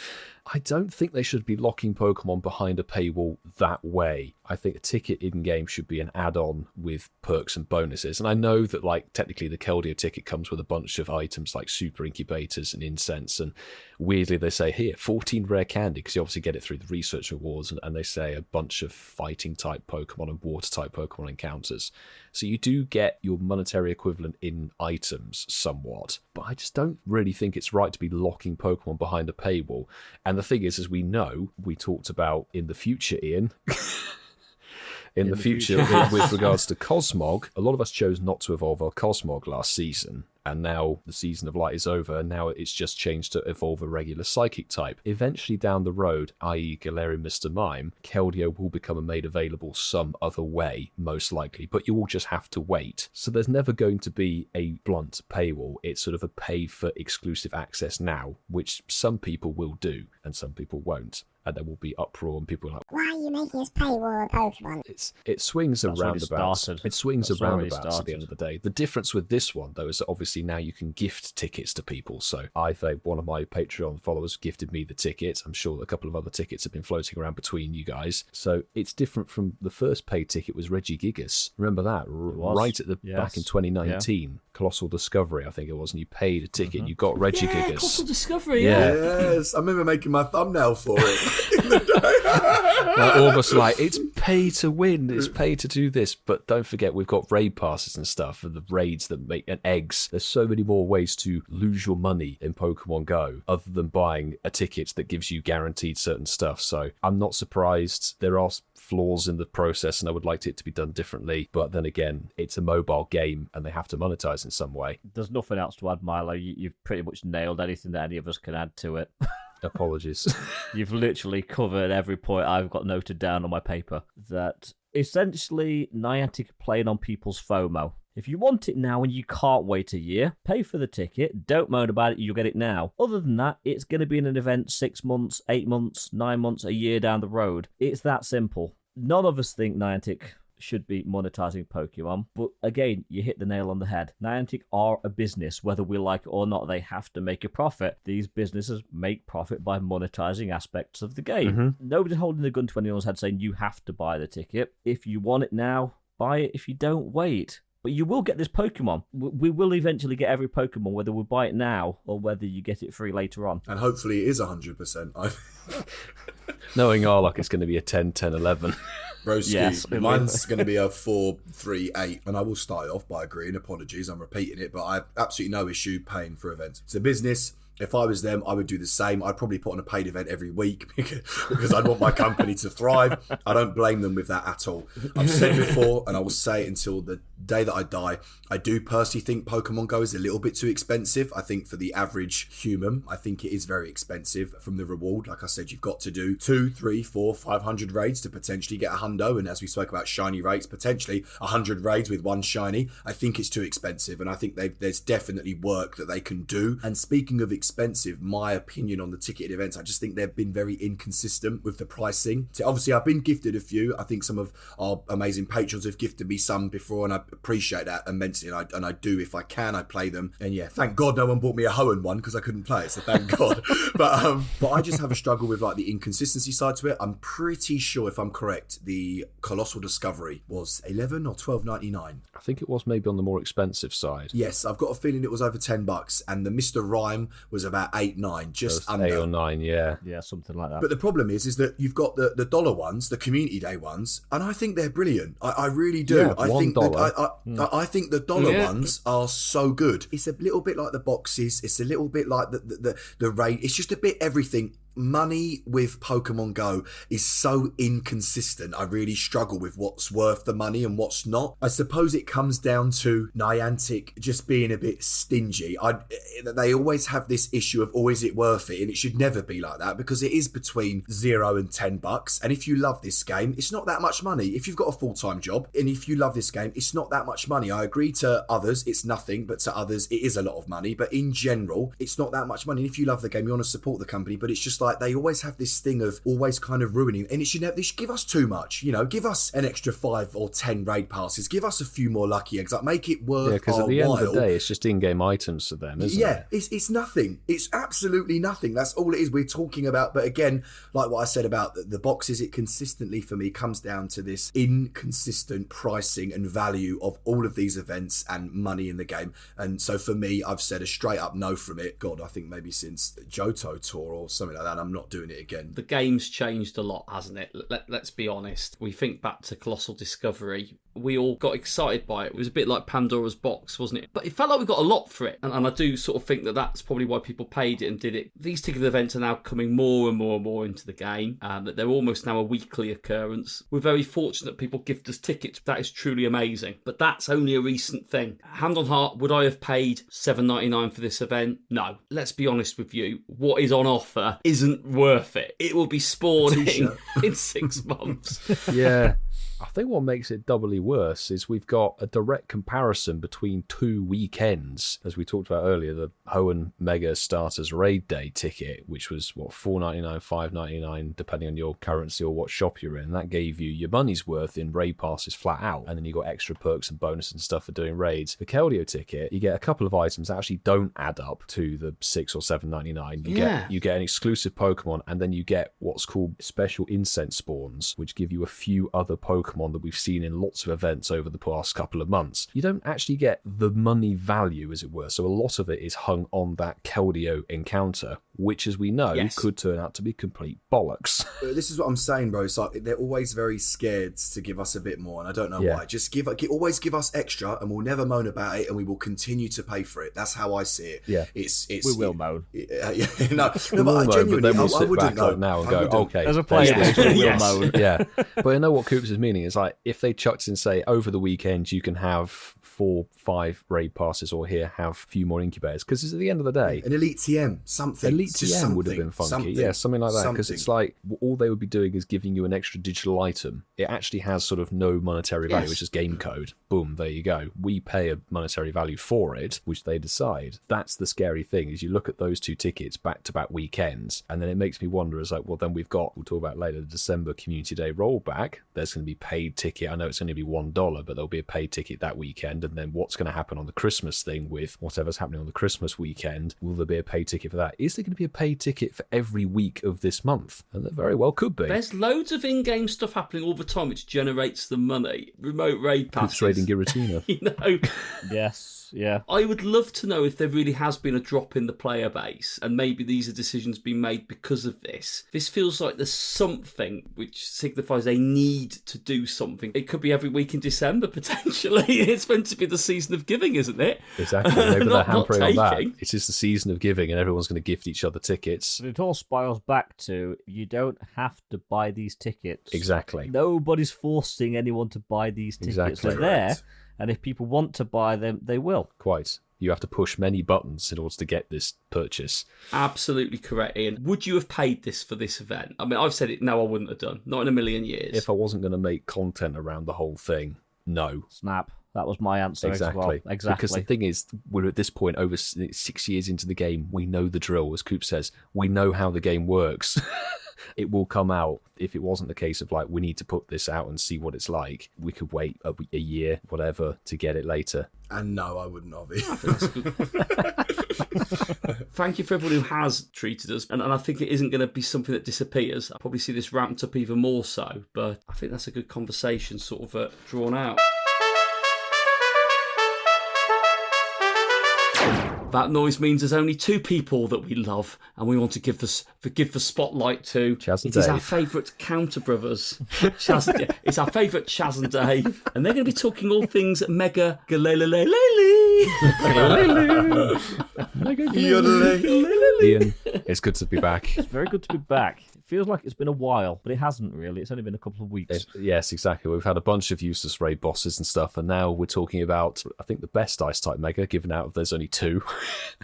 I don't think they should be locking Pokemon behind a paywall that way. I think a ticket in-game should be an add-on with perks and bonuses. And I know that, like, technically the Keldeo ticket comes with a bunch of items like super incubators and Incensed. And weirdly, they say, here, 14 rare candy, because you obviously get it through the research rewards. And they say a bunch of fighting-type Pokemon and water-type Pokemon encounters. So you do get your monetary equivalent in items somewhat. But I just don't really think it's right to be locking Pokemon behind a paywall. And the thing is, as we know, we talked about in the future, Ian... In the future, with regards to Cosmog, a lot of us chose not to evolve our Cosmog last season. And now the season of light is over, and now it's just changed to evolve a regular psychic type. Eventually down the road, i.e. Galarian Mr. Mime, Keldeo will become made available some other way, most likely, but you will just have to wait. So there's never going to be a blunt paywall. It's sort of a pay for exclusive access now, which some people will do, and some people won't. And there will be uproar, and people are like, why are you making us paywall Pokemon? It swings That's around about. started. It swings That's around already about at the end of the day. The difference with this one, though, is that obviously now you can gift tickets to people. So one of my Patreon followers gifted me the ticket. I'm sure a couple of other tickets have been floating around between you guys. So it's different from the first paid ticket was Regigigas. Remember that? Right at the back in 2019. Yeah. Colossal Discovery, I think it was, and you paid a ticket, you got Regigigas. Yeah, Colossal Discovery, Yes, I remember making my thumbnail for it. All of us are like, it's pay to win, it's pay to do this, but don't forget we've got raid passes and stuff, and the raids that make, and eggs. There's so many more ways to lose your money in Pokemon Go, other than buying a ticket that gives you guaranteed certain stuff. So I'm not surprised. There are flaws in the process, and I would like it to be done differently, but then again, it's a mobile game, and they have to monetize in some way. There's nothing else to add, Milo. You've pretty much nailed anything that any of us can add to it. Apologies. You've literally covered every point I've got noted down on my paper. That essentially Niantic are playing on people's FOMO. If you want it now and you can't wait a year, pay for the ticket, don't moan about it, you'll get it now. Other than that, it's going to be in an event 6 months, 8 months, 9 months, a year down the road. It's that simple. None of us think Niantic should be monetizing Pokemon, but again, you hit the nail on the head. Niantic are a business, whether we like it or not. They have to make a profit. These businesses make profit by monetizing aspects of the game. Mm-hmm. Nobody's holding the gun to anyone's head saying you have to buy the ticket. If you want it now, buy it. If you don't, wait. But you will get this Pokemon. We will eventually get every Pokemon, whether we buy it now or whether you get it free later on. And hopefully it is 100%. Knowing our luck, it's going to be a 10, 10, 11. Broski, yes, mine's going to be a 4, 3, 8. And I will start it off by agreeing. Apologies, I'm repeating it, but I have absolutely no issue paying for events. It's a business. If I was them, I would do the same. I'd probably put on a paid event every week because I'd want my company to thrive. I don't blame them with that at all. I've said before, and I will say it until the day that I die, I do personally think Pokemon Go is a little bit too expensive. I think for the average human, I think it is very expensive from the reward. Like I said, you've got to do 2, 3, 4, 500 raids to potentially get a hundo. And as we spoke about shiny rates, potentially 100 raids with one shiny. I think it's too expensive. And I think there's definitely work that they can do. And speaking of expensive, my opinion on the ticketed events, I just think they've been very inconsistent with the pricing. So obviously, I've been gifted a few. I think some of our amazing patrons have gifted me some before, and I appreciate that immensely. And I do, if I can, I play them. And yeah, thank God no one bought me a Hoenn one because I couldn't play it. So thank God. But I just have a struggle with like the inconsistency side to it. I'm pretty sure, if I'm correct, the Colossal Discovery was $11 or $12.99. I think it was maybe on the more expensive side. Yes, I've got a feeling it was over $10, and the Mr. Rhyme was about 8, 9, just under 8 or 9, yeah, something like that. But the problem is that you've got the dollar ones, the community day ones, and I think they're brilliant. I really do. Yeah, I think I think the dollar ones are so good. It's a little bit like the boxes. It's a little bit like the raid. It's just a bit everything. money with Pokemon Go is so inconsistent. I really struggle with what's worth the money and what's not. I suppose it comes down to Niantic just being a bit stingy. They always have this issue of, oh, is it worth it? And it should never be like that, because it is between $0 and $10. And if you love this game, it's not that much money. If you've got a full-time job, and if you love this game, it's not that much money. I agree, to others, it's nothing, but to others, it is a lot of money. But in general, it's not that much money. And if you love the game, you want to support the company, but it's just like they always have this thing of always kind of ruining, and they should give us too much, give us an extra 5 or 10 raid passes, give us a few more lucky eggs, like make it worth our while. Yeah, because at the end of the day, it's just in-game items to them, isn't it? Yeah, it's nothing. It's absolutely nothing. That's all it is we're talking about. But again, like what I said about the boxes, it consistently for me comes down to this inconsistent pricing and value of all of these events and money in the game. And so for me, I've said a straight up no from it. God, I think maybe since Johto Tour or something like that, I'm not doing it again. The game's changed a lot, hasn't it? Let's be honest. We think back to Colossal Discovery. We all got excited by it. It was a bit like Pandora's box, wasn't it? But it felt like we got a lot for it. And I do sort of think that that's probably why people paid it and did it. These ticket events are now coming more and more and more into the game. That they're almost now a weekly occurrence. We're very fortunate people gift us tickets. That is truly amazing. But that's only a recent thing. Hand on heart, would I have paid $7.99 for this event? No. Let's be honest with you. What is on offer isn't worth it. It will be spawning in 6 months. Yeah. I think what makes it doubly worse is we've got a direct comparison between 2 weekends. As we talked about earlier, the Hoenn Mega Starters Raid Day ticket, which was, $4.99, $5.99, depending on your currency or what shop you're in. That gave you your money's worth in raid passes flat out. And then you got extra perks and bonuses and stuff for doing raids. The Keldeo ticket, you get a couple of items that actually don't add up to the $6 or $7.99. You get an exclusive Pokemon, and then you get what's called special Incensed spawns, which give you a few other Pokemon that we've seen in lots of events over the past couple of months. You don't actually get the money value, as it were, so a lot of it is hung on that Keldeo encounter, which, as we know, could turn out to be complete bollocks. This is what I'm saying, bro. It's like they're always very scared to give us a bit more, and I don't know why. Just always give us extra, and we'll never moan about it, and we will continue to pay for it. That's how I see it. Yeah, we will moan. No, but genuinely, I wouldn't know now and go, okay. As a player, we will moan. Yeah, but I know what Coops is meaning. It's like if they chucked in, say, over the weekend you can have 4-5 raid passes, or here have a few more incubators, because it's at the end of the day an elite TM, something. Elite TM would have been funky, something like that, because it's like all they would be doing is giving you an extra digital item. It actually has sort of no monetary value, which is game code. Boom, there you go. We pay a monetary value for it, which they decide. That's the scary thing, is you look at those 2 tickets back-to-back weekends, and then it makes me wonder, is like, well, then we'll talk about later, the December Community Day rollback. There's going to be paid ticket. I know it's going to be $1, but there'll be a paid ticket that weekend. And then what's going to happen on the Christmas thing with whatever's happening on the Christmas weekend? Will there be a paid ticket for that? Is there going to be a paid ticket for every week of this month? And there very well could be. There's loads of in-game stuff happening all the time which generates the money. Remote raid passes. Coops raiding Giratina. Yes. Yeah. I would love to know if there really has been a drop in the player base, and maybe these are decisions being made because of this. This feels like there's something which signifies they need to do something. It could be every week in December, potentially. It's meant to be the season of giving, isn't it? Exactly. Maybe they're hampering on that. It is the season of giving, and everyone's going to gift each other tickets. But it all spirals back to, you don't have to buy these tickets. Exactly. Nobody's forcing anyone to buy these tickets. Exactly. They're there. And if people want to buy them, they will. Quite. You have to push many buttons in order to get this purchase. Absolutely correct, Ian. Would you have paid this for this event? I mean, I've said it, no, I wouldn't have done. Not in a million years. If I wasn't going to make content around the whole thing, no. Snap. That was my answer as well. Exactly. Because the thing is, we're at this point, over 6 years into the game, we know the drill, as Coop says. We know how the game works. It will come out. If it wasn't the case of like, we need to put this out and see what it's like, we could wait a year, whatever, to get it later. And no, I wouldn't have it. Thank you for everyone who has treated us, and I think it isn't going to be something that disappears. I'll probably see this ramped up even more so, but I think that's a good conversation sort of drawn out. That noise means there's only 2 people that we love, and we want to give the spotlight to. Chaz and It is Dave. our favourite counter brothers. It's our favourite Chaz and Dave, and they're going to be talking all things mega galele. Ian, It's good to be back. It's very good to be back. It feels like it's been a while, but it hasn't really. It's only been a couple of weeks. Yes, exactly. We've had a bunch of useless raid bosses and stuff, and now we're talking about, I think, the best Ice-type Mega, given out there's only 2.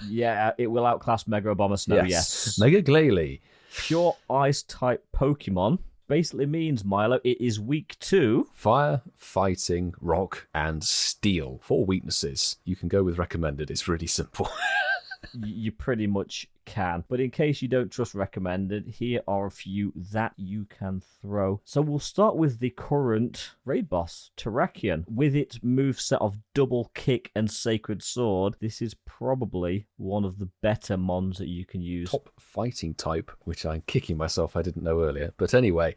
Yeah, it will outclass Mega Obama Snow, yes. Mega Glalie. Pure Ice-type Pokemon basically means, Milo, it is week 2. Fire, fighting, rock, and steel. 4 weaknesses. You can go with recommended. It's really simple. You pretty much can. But in case you don't trust recommended, here are a few that you can throw. So we'll start with the current raid boss, Terrakion. With its moveset of double kick and sacred sword, this is probably one of the better mons that you can use. Top fighting type, which I'm kicking myself I didn't know earlier. But anyway,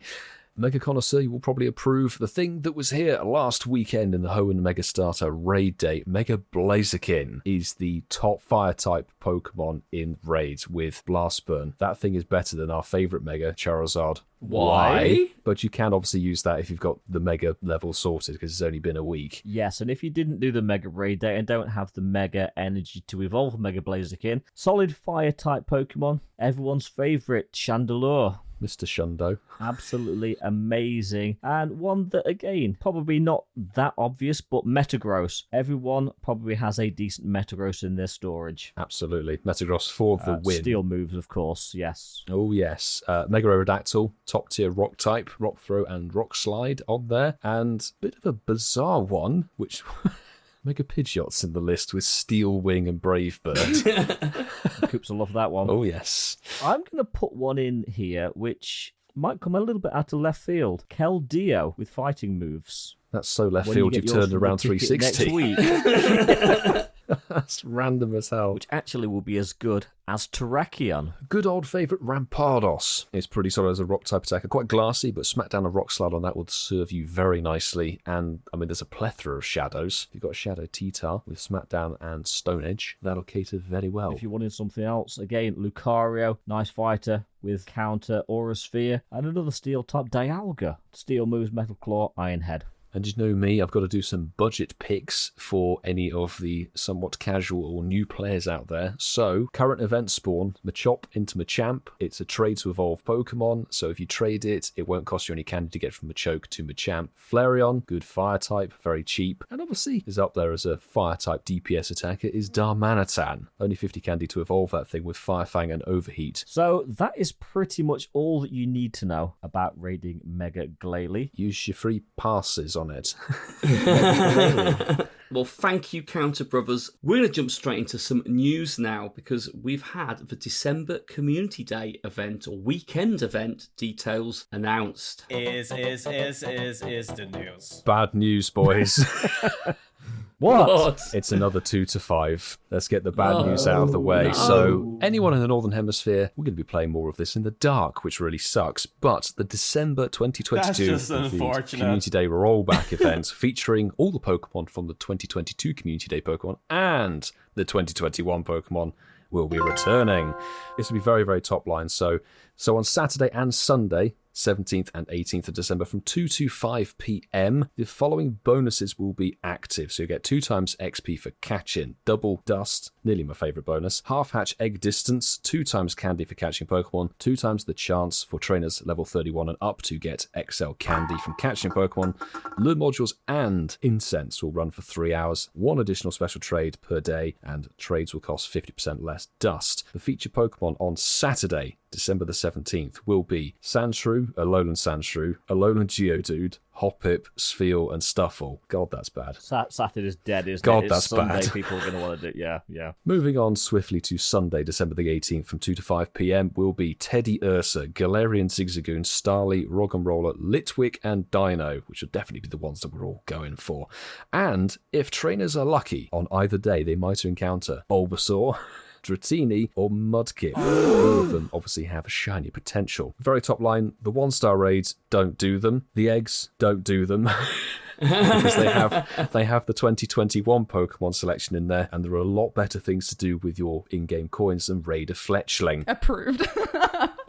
Mega Connoisseur, you will probably approve the thing that was here last weekend in the Hoenn Mega Starter Raid Day. Mega Blaziken is the top fire-type Pokemon in raids with Blast Burn. That thing is better than our favourite Mega, Charizard. Why? But you can obviously use that if you've got the Mega level sorted, because it's only been a week. Yes, and if you didn't do the Mega Raid Day and don't have the Mega energy to evolve Mega Blaziken, solid fire-type Pokemon, everyone's favourite, Chandelure. Mr. Shundo. Absolutely amazing. And one that, again, probably not that obvious, but Metagross. Everyone probably has a decent Metagross in their storage. Absolutely. Metagross for the win. Steel moves, of course, yes. Oh, yes. Mega Aerodactyl, top tier rock type, rock throw and rock slide on there. And a bit of a bizarre one, which... Mega Pidgeot's in the list with Steel Wing and Brave Bird. Coops will love that one. Oh, yes. I'm going to put one in here which might come a little bit out of left field. Keldeo with fighting moves. That's so left field you've turned around 360. Next week. That's random as hell. Which actually will be as good as Terrakion. Good old favourite Rampardos is pretty solid as a rock type attacker. Quite glassy, but smack down a rock slide on that will serve you very nicely. And I mean, there's a plethora of shadows. If you've got a Shadow T-Tar with Smackdown and Stone Edge, that'll cater very well. If you wanted something else, again, Lucario, nice fighter with counter Aura Sphere, and another steel type Dialga. Steel moves, Metal Claw, Iron Head. And you know me, I've got to do some budget picks for any of the somewhat casual or new players out there. So, current event spawn, Machop into Machamp. It's a trade to evolve Pokemon, so if you trade it, it won't cost you any candy to get from Machoke to Machamp. Flareon, good fire type, very cheap. And obviously, is up there as a fire type DPS attacker is Darmanitan. Only 50 candy to evolve that thing with Fire Fang and Overheat. So, that is pretty much all that you need to know about raiding Mega Glalie. Use your free passes on it. Well, thank you, Counter Brothers. We're going to jump straight into some news now because we've had the December Community Day event or weekend event details announced. Is the news. Bad news, boys. What? It's another 2 to 5. Let's get the bad news out of the way. So, anyone in the Northern Hemisphere, we're going to be playing more of this in the dark, which really sucks. But the December 2022 That's just unfortunate. Community Day Rollback event featuring all the Pokemon from the 2022 Community Day Pokemon and the 2021 Pokemon will be returning. This will be very, very top line. So on Saturday and Sunday, 17th and 18th of December from 2 to 5 p.m. The following bonuses will be active. So you get 2 times XP for catching, double dust, nearly my favourite bonus, half hatch egg distance, 2 times candy for catching Pokemon, 2 times the chance for trainers level 31 and up to get XL candy from catching Pokemon. Lure modules and Incensed will run for 3 hours, 1 additional special trade per day, and trades will cost 50% less dust. The featured Pokemon on Saturday, December the 17th, will be Sandshrew, Alolan Sandshrew, Alolan Geodude, Hoppip, Spheal, and Stuffle. God, that's bad. Saturday's dead, isn't God, it? that's Sunday, bad. People are going to want to do it. Yeah. Moving on swiftly to Sunday, December the 18th from 2 to 5 p.m. will be Teddy Ursa, Galarian Zigzagoon, Starly, Roggenroller, Litwick, and Dino, which will definitely be the ones that we're all going for. And if trainers are lucky, on either day they might encounter Bulbasaur, Dratini, or Mudkip. All of them obviously have a shiny potential. Very top line, the 1-star raids, don't do them. The eggs, don't do them. because they have the 2021 Pokemon selection in there, and there are a lot better things to do with your in-game coins than raid a Fletchling. Approved.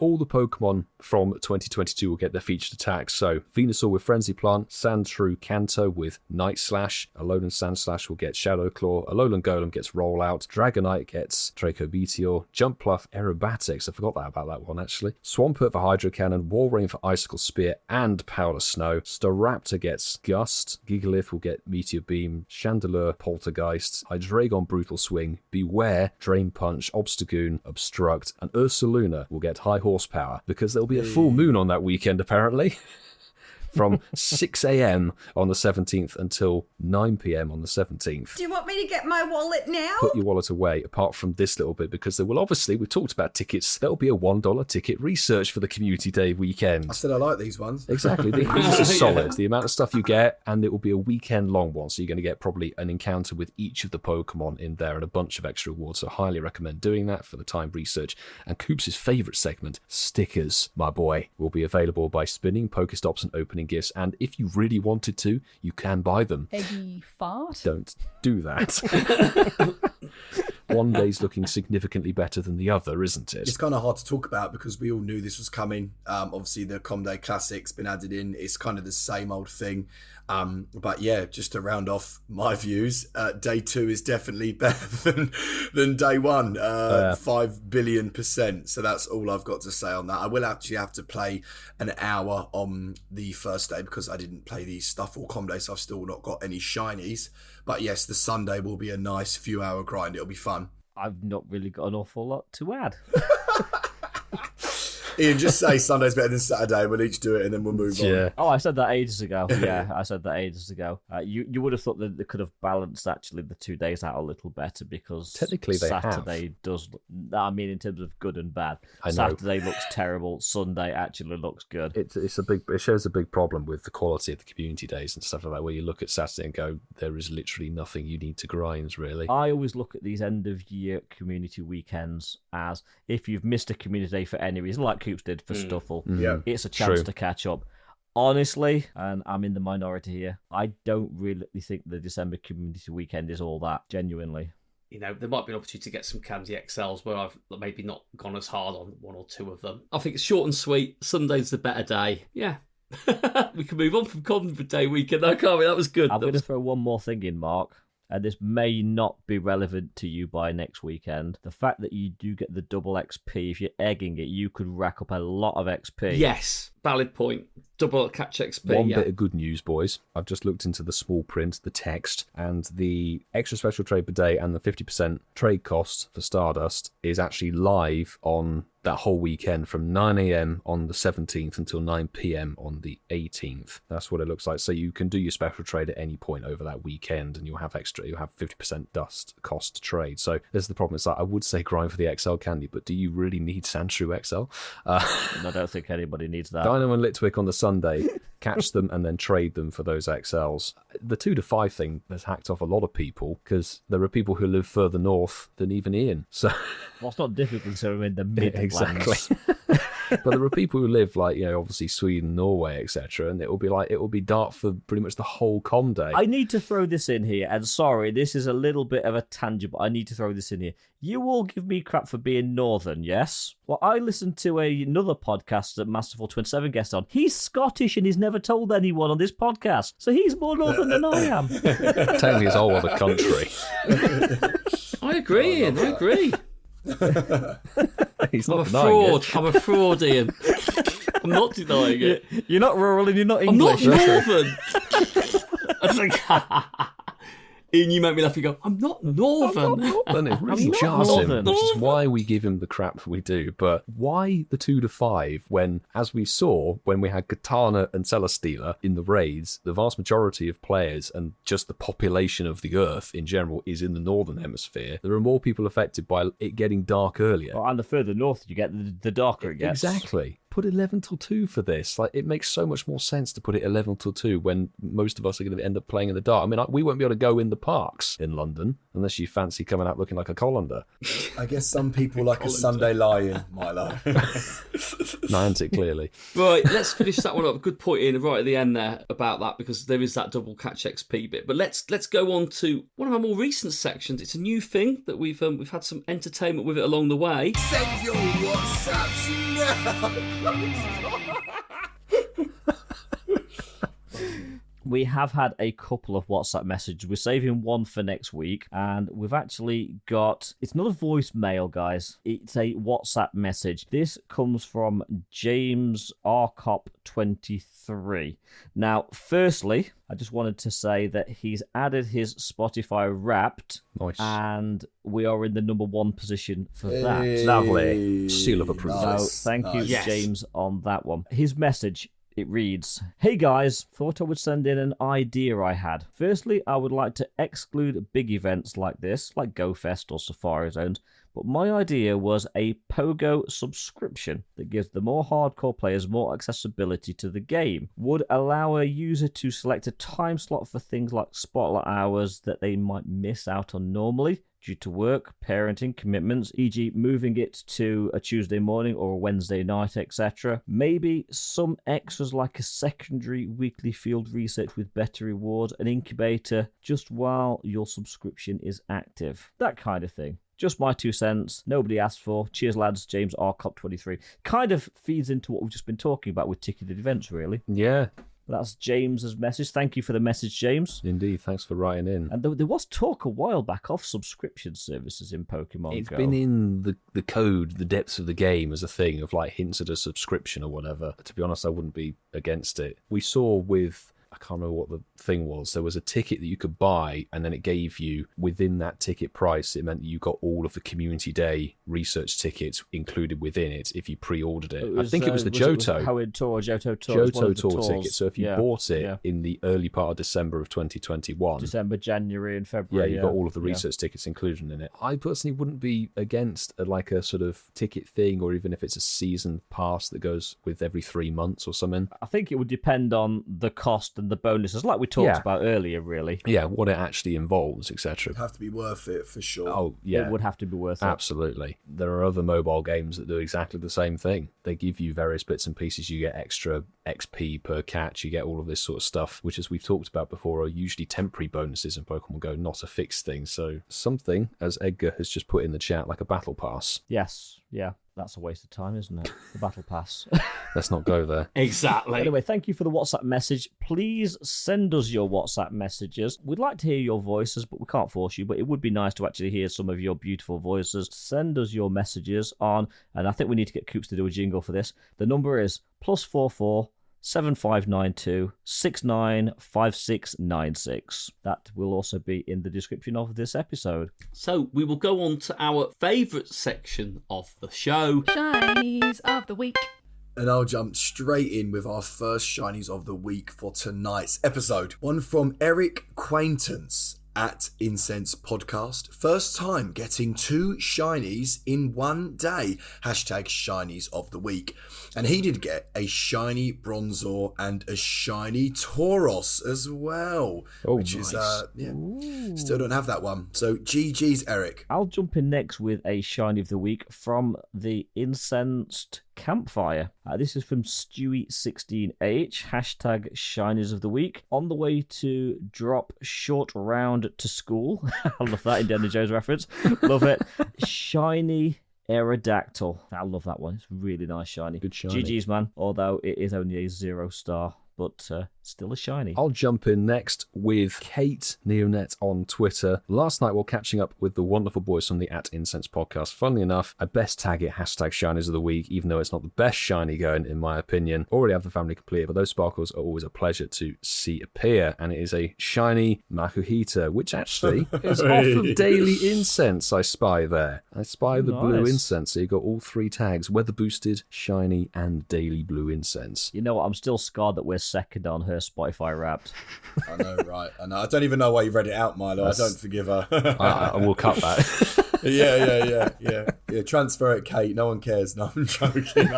All the Pokemon from 2022 will get their featured attacks. So Venusaur with Frenzy Plant, Sandshrew Kanto with Night Slash, Alolan Sandslash will get Shadow Claw, Alolan Golem gets Rollout, Dragonite gets Draco Meteor, Jumpluff, Aerobatics, I forgot about that one actually, Swampert for Hydro Cannon, Walrein for Icicle Spear and Powder Snow, Staraptor gets Gust, Gigalith will get Meteor Beam, Chandelure Poltergeist, Hydreigon Brutal Swing, Beware, Drain Punch, Obstagoon, Obstruct, and Ursaluna will get High Horsepower, because there'll be a full moon on that weekend apparently. From 6 a.m. on the 17th until 9 p.m. on the 17th. Do you want me to get my wallet now? Put your wallet away, apart from this little bit, because there will obviously, we've talked about tickets, there'll be a $1 ticket research for the Community Day weekend. I said I like these ones. Exactly. These are solid. The amount of stuff you get, and it will be a weekend long one, so you're going to get probably an encounter with each of the Pokemon in there and a bunch of extra rewards, so I highly recommend doing that for the time research. And Coops' favourite segment, stickers, my boy, will be available by spinning Pokestops and opening gifts, and if you really wanted to, you can buy them. Eggy fart? Don't do that. One day's looking significantly better than the other, isn't it? It's kind of hard to talk about because we all knew this was coming. Obviously, the Com Day Classic's been added in. It's kind of the same old thing. But yeah, just to round off my views, day 2 is definitely better than day 1, 5 billion%. So that's all I've got to say on that. I will actually have to play an hour on the first day because I didn't play the stuff or Com Day, so I've still not got any shinies. But yes, the Sunday will be a nice few hour grind. It'll be fun. I've not really got an awful lot to add. Ian, just say Sunday's better than Saturday. We'll each do it and then we'll move on. Oh, I said that ages ago. Yeah, I said that ages ago. You would have thought that they could have balanced actually the 2 days out a little better because technically they Saturday does. I mean, in terms of good and bad, Saturday looks terrible. Sunday actually looks good. It shows a big problem with the quality of the community days and stuff like that. Where you look at Saturday and go, there is literally nothing you need to grind really. I always look at these end of year community weekends as if you've missed a community day for any reason, like Coops did for Stuffle. Yeah, it's a chance to catch up. Honestly, and I'm in the minority here, I don't really think the December community weekend is all that, genuinely. You know, there might be an opportunity to get some Candy XLs where I've maybe not gone as hard on one or two of them. I think it's short and sweet. Sunday's the better day. Yeah. We can move on from Convent Day weekend though, can't we? That was good. I'm going to throw one more thing in, Mark. And this may not be relevant to you by next weekend. The fact that you do get the double XP, if you're egging it, you could rack up a lot of XP. Yes, valid point. Double catch XP. One bit of good news, boys. I've just looked into the small print, the text, and the extra special trade per day and the 50% trade cost for Stardust is actually live on that whole weekend from 9 a.m. on the 17th until 9 p.m. on the 18th. That's what it looks like. So you can do your special trade at any point over that weekend and you'll have 50% dust cost to trade. So there's the problem. It's like, I would say grind for the XL candy, but do you really need Sandshrew XL? I don't think anybody needs that. Dino and Litwick on the Sunday, catch them and then trade them for those XLs. The 2 to 5 thing has hacked off a lot of people because there are people who live further north than even Ian. So well, it's not difficult considering we're in the Midlands. Exactly. But there are people who live like, obviously Sweden, Norway, etc. And it will be Dart for pretty much the whole Com Day. I need to throw this in here, and sorry, this is a little bit of a tangent, but I need to throw this in here. You all give me crap for being northern, yes? Well, I listened to another podcast that Masterful 27 guest on. He's Scottish and he's never told anyone on this podcast, so he's more northern than I am. Technically, it's a whole other country. I agree, Ian. I agree. He's not I'm a fraud. it. I'm a fraud, Ian. I'm not denying it. You're not rural and you're not English. I'm not northern. I was like, Ian, you make me laugh. You go, I'm not northern. It really jars him, which is why we give him the crap we do. But why the 2 to 5 when, as we saw, when we had Katana and Celesteela in the raids, the vast majority of players and just the population of the Earth in general is in the Northern Hemisphere. There are more people affected by it getting dark earlier. And the further north you get, the darker it gets. Exactly. put 11 till 2 for this. Like, it makes so much more sense to put it 11 till 2 when most of us are going to end up playing in the dark. I mean, we won't be able to go in the parks in London unless you fancy coming out looking like a colander. I guess some people like a Sunday lie-in, Milo. Niantic, clearly. Right, let's finish that one up. Good point in right at the end there about that, because there is that double catch XP bit. But let's go on to one of our more recent sections. It's a new thing that we've had some entertainment with it along the way. Send your WhatsApps now. We have had a couple of WhatsApp messages. We're saving one for next week, and we've actually got... It's not a voicemail, guys. It's a WhatsApp message. This comes from James RCOP23. Now, firstly, I just wanted to say that he's added his Spotify Wrapped, Nice. and we are in the number 1 position for that. Lovely. Seal of approval. So thank you, Yes. James, on that one. His message... It reads, "Hey guys, thought I would send in an idea I had. Firstly, I would like to exclude big events like this, like GoFest or Safari Zones, but my idea was a Pogo subscription that gives the more hardcore players more accessibility to the game. Would allow a user to select a time slot for things like spotlight hours that they might miss out on normally, due to work, parenting, commitments, e.g. moving it to a Tuesday morning or a Wednesday night, etc. Maybe some extras like a secondary weekly field research with better rewards, an incubator, just while your subscription is active. That kind of thing. Just my 2 cents. Nobody asked for. Cheers, lads. James RCOP23. Kind of feeds into what we've just been talking about with ticketed events, really. Yeah, That's James's message. Thank you for the message, James. indeed. Thanks for writing in. And there was talk a while back of subscription services in Pokemon It's Go. been in the code, the depths of the game as a thing of like hints at a subscription or whatever. To be honest, I wouldn't be against it. We saw with... I can't remember what the thing was. There was a ticket that you could buy, and then it gave you, within that ticket price, it meant that you got all of the Community Day research tickets included within it if you pre-ordered it. I think it was the Johto. Hoenn Tour, Johto Tour. Johto Tour ticket. So if you bought it in the early part of December of 2021... December, January, and Yeah, February. you got all of the research tickets included in it. I personally wouldn't be against like a sort of ticket thing, or even if it's a season pass that goes with every 3 months or something. I think it would depend on the cost and the bonuses, like we talked about earlier, really. Yeah, what it actually involves, etc. Have to be worth it for sure. Oh, yeah. It would have to be worth it. Absolutely. There are other mobile games that do exactly the same thing. They give you various bits and pieces. You get extra XP per catch. You get all of this sort of stuff, which, as we've talked about before, are usually temporary bonuses in Pokemon Go, not a fixed thing. So something, as Edgar has just put in the chat, like a battle pass. Yes, yeah. That's a waste of time, isn't it? The battle pass. Let's not go there. Exactly. Anyway, thank you for the WhatsApp message. Please send us your WhatsApp messages. We'd like to hear your voices, but we can't force you. But it would be nice to actually hear some of your beautiful voices. Send us your messages on, and I think we need to get Coops to do a jingle for this. The number is +44 7592 695696. That will also be in the description of this episode. So we will go on to our favourite section of the show. Shinies of the week. And I'll jump straight in with our first Shinies of the week for tonight's episode. One from Eric Quaintance at Incensed Podcast. First time getting 2 Shinies in one day. Hashtag Shinies of the week. And he did get a shiny Bronzor and a shiny Tauros as well. Which nice. is, still don't have that one. So GG's, Eric. I'll jump in next with a shiny of the week from the Incensed Campfire. This is from Stewie16H, hashtag Shinies of the Week. On the way to drop short round to school. I love that Indiana Jones reference. Love it. Shiny Aerodactyl. I love that one. It's really nice shiny. Good shiny. GG's, man. Although it is only a 0-star, but still a shiny. I'll jump in next with Kate Neonet on Twitter. Last night, while catching up with the wonderful boys from the At Incense podcast, funnily enough, I best tag it hashtag Shinies of the Week, even though it's not the best shiny going, in my opinion. Already have the family complete, but those sparkles are always a pleasure to see appear, and it is a shiny Makuhita, which actually is off of Daily Incense, I spy there. I spy the blue incense, so you got all 3 tags, weather boosted, shiny, and daily blue incense. You know what? I'm still scarred that we're second on her Spotify Wrapped. I know, right? I know. I don't even know why you read it out, Milo. I don't forgive her. I will cut that. Yeah. Transfer it, Kate. No one cares. No, I'm joking.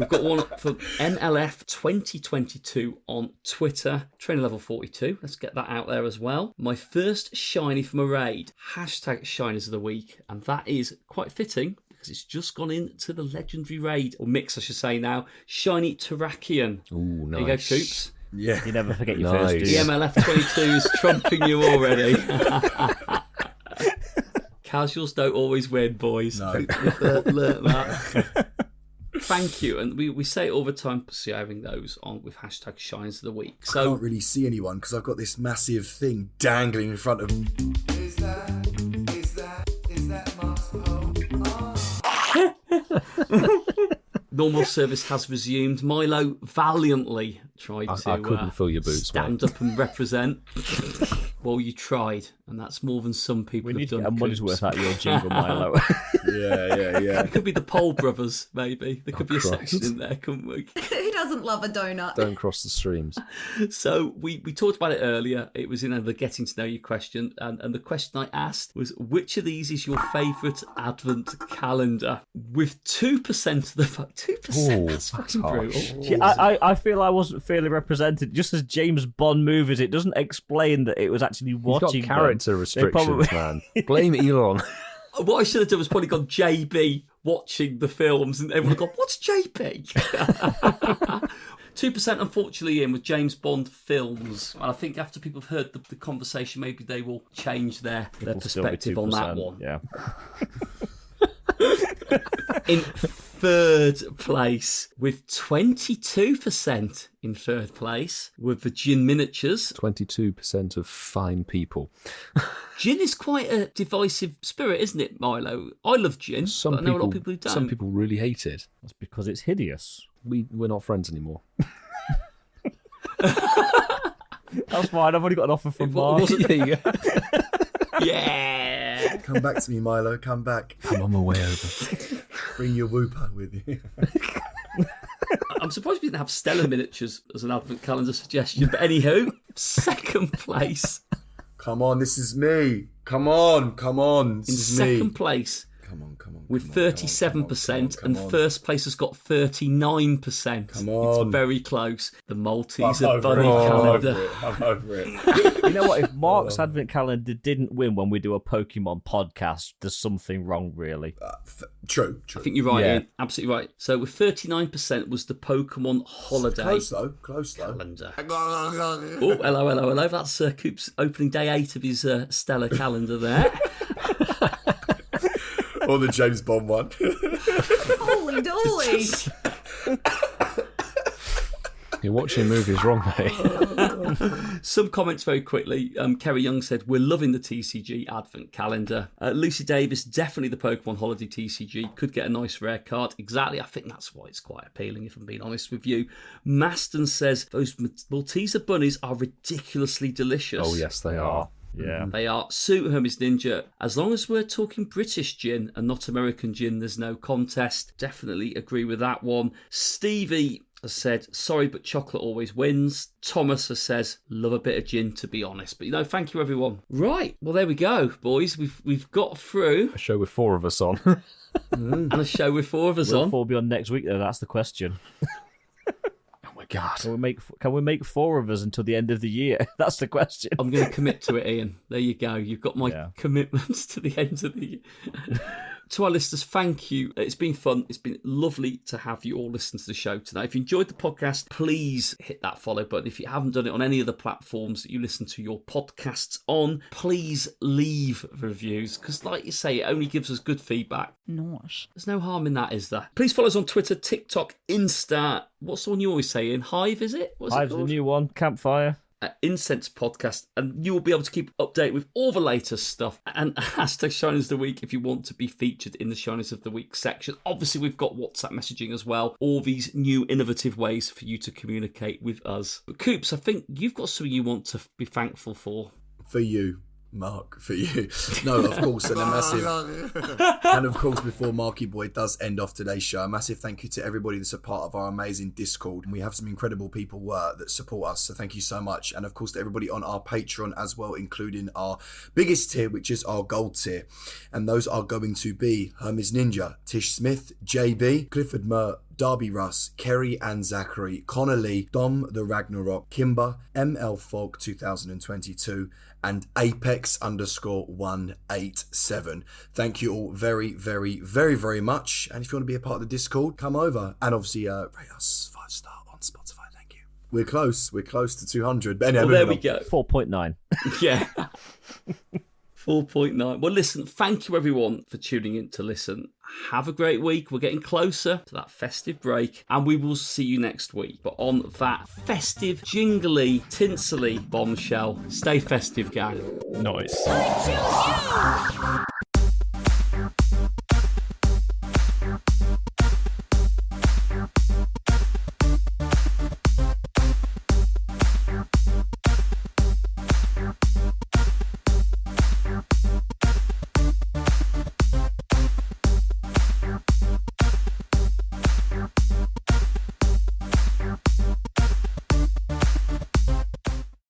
We've got one for MLF 2022 on Twitter, trainer level 42. Let's get that out there as well. My first shiny from a raid, hashtag Shinies of the Week, and that is quite fitting because it's just gone into the legendary raid, or mix I should say now, Shiny Terrakion. Ooh, nice. There you go, Coops. Yeah. You never forget your Nice. first, do The you? MLF 22 is trumping you already. Casuals don't always win, boys. No. We've learnt that. Thank you. And we say it all the time, sharing those on with hashtag Shines of the Week. I So can't really see anyone because I've got this massive thing dangling in front of me. Is that normal service has resumed. Milo valiantly tried to I couldn't fill your boots, stand up and represent. Well, you tried, and that's more than some people We have need to done. get a money's Coops. worth out of your jingle, Milo. Yeah. It could be the Pole Brothers, maybe. There could be a Christ. section in there, couldn't we? Who doesn't love a donut? Don't cross the streams. So we talked about it earlier. It was in the getting to know you question, and the question I asked was, which of these is your favourite advent calendar? With 2% of the vote, 2%. That's fucking harsh. brutal. See, I feel I wasn't fairly represented. Just as James Bond movies, it doesn't explain that it was actually He's watching got character them. restrictions, man. Blame Elon. What I should have done was probably gone JB watching the films, and everyone gone, "What's JB?" 2% unfortunately in with James Bond films, and I think after people have heard the conversation, maybe they will change their It'll still be perspective on that 2%, one. Yeah. In third place, with 22% in third place, with the Gin Miniatures. 22% of fine people. Gin is quite a divisive spirit, isn't it, Milo? I love gin, but I know a lot of people who don't. Some people really hate it. That's because it's hideous. We're not friends anymore. That's fine. I've already got an offer from Mark. There you go. Yeah. Come back to me, Milo. Come back. I'm on my way over. Bring your whooper with you. I'm surprised we didn't have Stellar Miniatures as an advent calendar suggestion, but anywho, second place. Come on, this is me. Come on. This In is second me. place, Come on. with 37%, come and on. first place has got 39%. Come on. It's very close. The I'm Maltese over Bunny it. calendar. I'm over it. You know what? If Mark's advent calendar didn't win when we do a Pokemon podcast, there's something wrong, really. True. I think you're right, Yeah. Ian. Absolutely right. So with 39% was the Pokemon Holiday Close though. calendar. Oh, hello. That's Coop's opening day 8 of his stellar calendar there. Or the James Bond one. Holy dolly! You're watching movies wrong, mate. Some comments very quickly. Kerry Young said, we're loving the TCG advent calendar. Lucy Davis, definitely the Pokemon Holiday TCG. Could get a nice rare card. Exactly. I think that's why it's quite appealing, if I'm being honest with you. Maston says, those Malteser bunnies are ridiculously delicious. Oh, yes, they are. Yeah. They are. Sue HermesNinja. As long as we're talking British gin and not American gin, there's no contest. Definitely agree with that one. Stevie has said, sorry, but chocolate always wins. Thomas has says, love a bit of gin, to be honest. But, thank you, everyone. Right. Well, there we go, boys. We've got through. A show with 4 of us on. And a show with 4 of us Will on. 4 be on next week, though? That's the question. Oh, my God. Can we make 4 of us until the end of the year? That's the question. I'm going to commit to it, Ian. There you go. You've got my Yeah. commitments to the end of the year. To our listeners, thank you. It's been fun. It's been lovely to have you all listen to the show tonight. If you enjoyed the podcast, please hit that follow button. If you haven't done it on any of the platforms that you listen to your podcasts on, please leave reviews, because like you say, it only gives us good feedback. Nosh. There's no harm in that, is there? Please follow us on Twitter, TikTok, Insta. What's the one you always say, Ian? Hive, is it? What's it Hive's the called? new one. Campfire. Incensed podcast, and you will be able to keep update with all the latest stuff, and hashtag Shinies of the Week if you want to be featured in the Shinies of the Week section. Obviously, we've got WhatsApp messaging as well, all these new innovative ways for you to communicate with us. But Coops, I think you've got something you want to be thankful for. For you, Mark, for you. No, of course, and a massive... And of course, before Marky Boy does end off today's show, a massive thank you to everybody that's a part of our amazing Discord. We have some incredible people that support us, so thank you so much. And of course, to everybody on our Patreon as well, including our biggest tier, which is our gold tier. And those are going to be HermesNinja, TishSmith, JB, CliffordMert, DerbyRuss, Kerry and Zachary, Connor Lee, Dom the Ragnarok, Kimber, ML Fog 2022, and Apex_187. Thank you all very, very, very, very much. And if you want to be a part of the Discord, come over. And obviously, rate us 5-star on Spotify. Thank you. We're close. We're close to 200. But anyway, Well, there we go. 4.9. Yeah. 4.9. Well, listen, thank you everyone for tuning in to listen. Have a great week. We're getting closer to that festive break, and we will see you next week. But on that festive, jingly, tinsely bombshell, stay festive, gang. Nice. I choose you!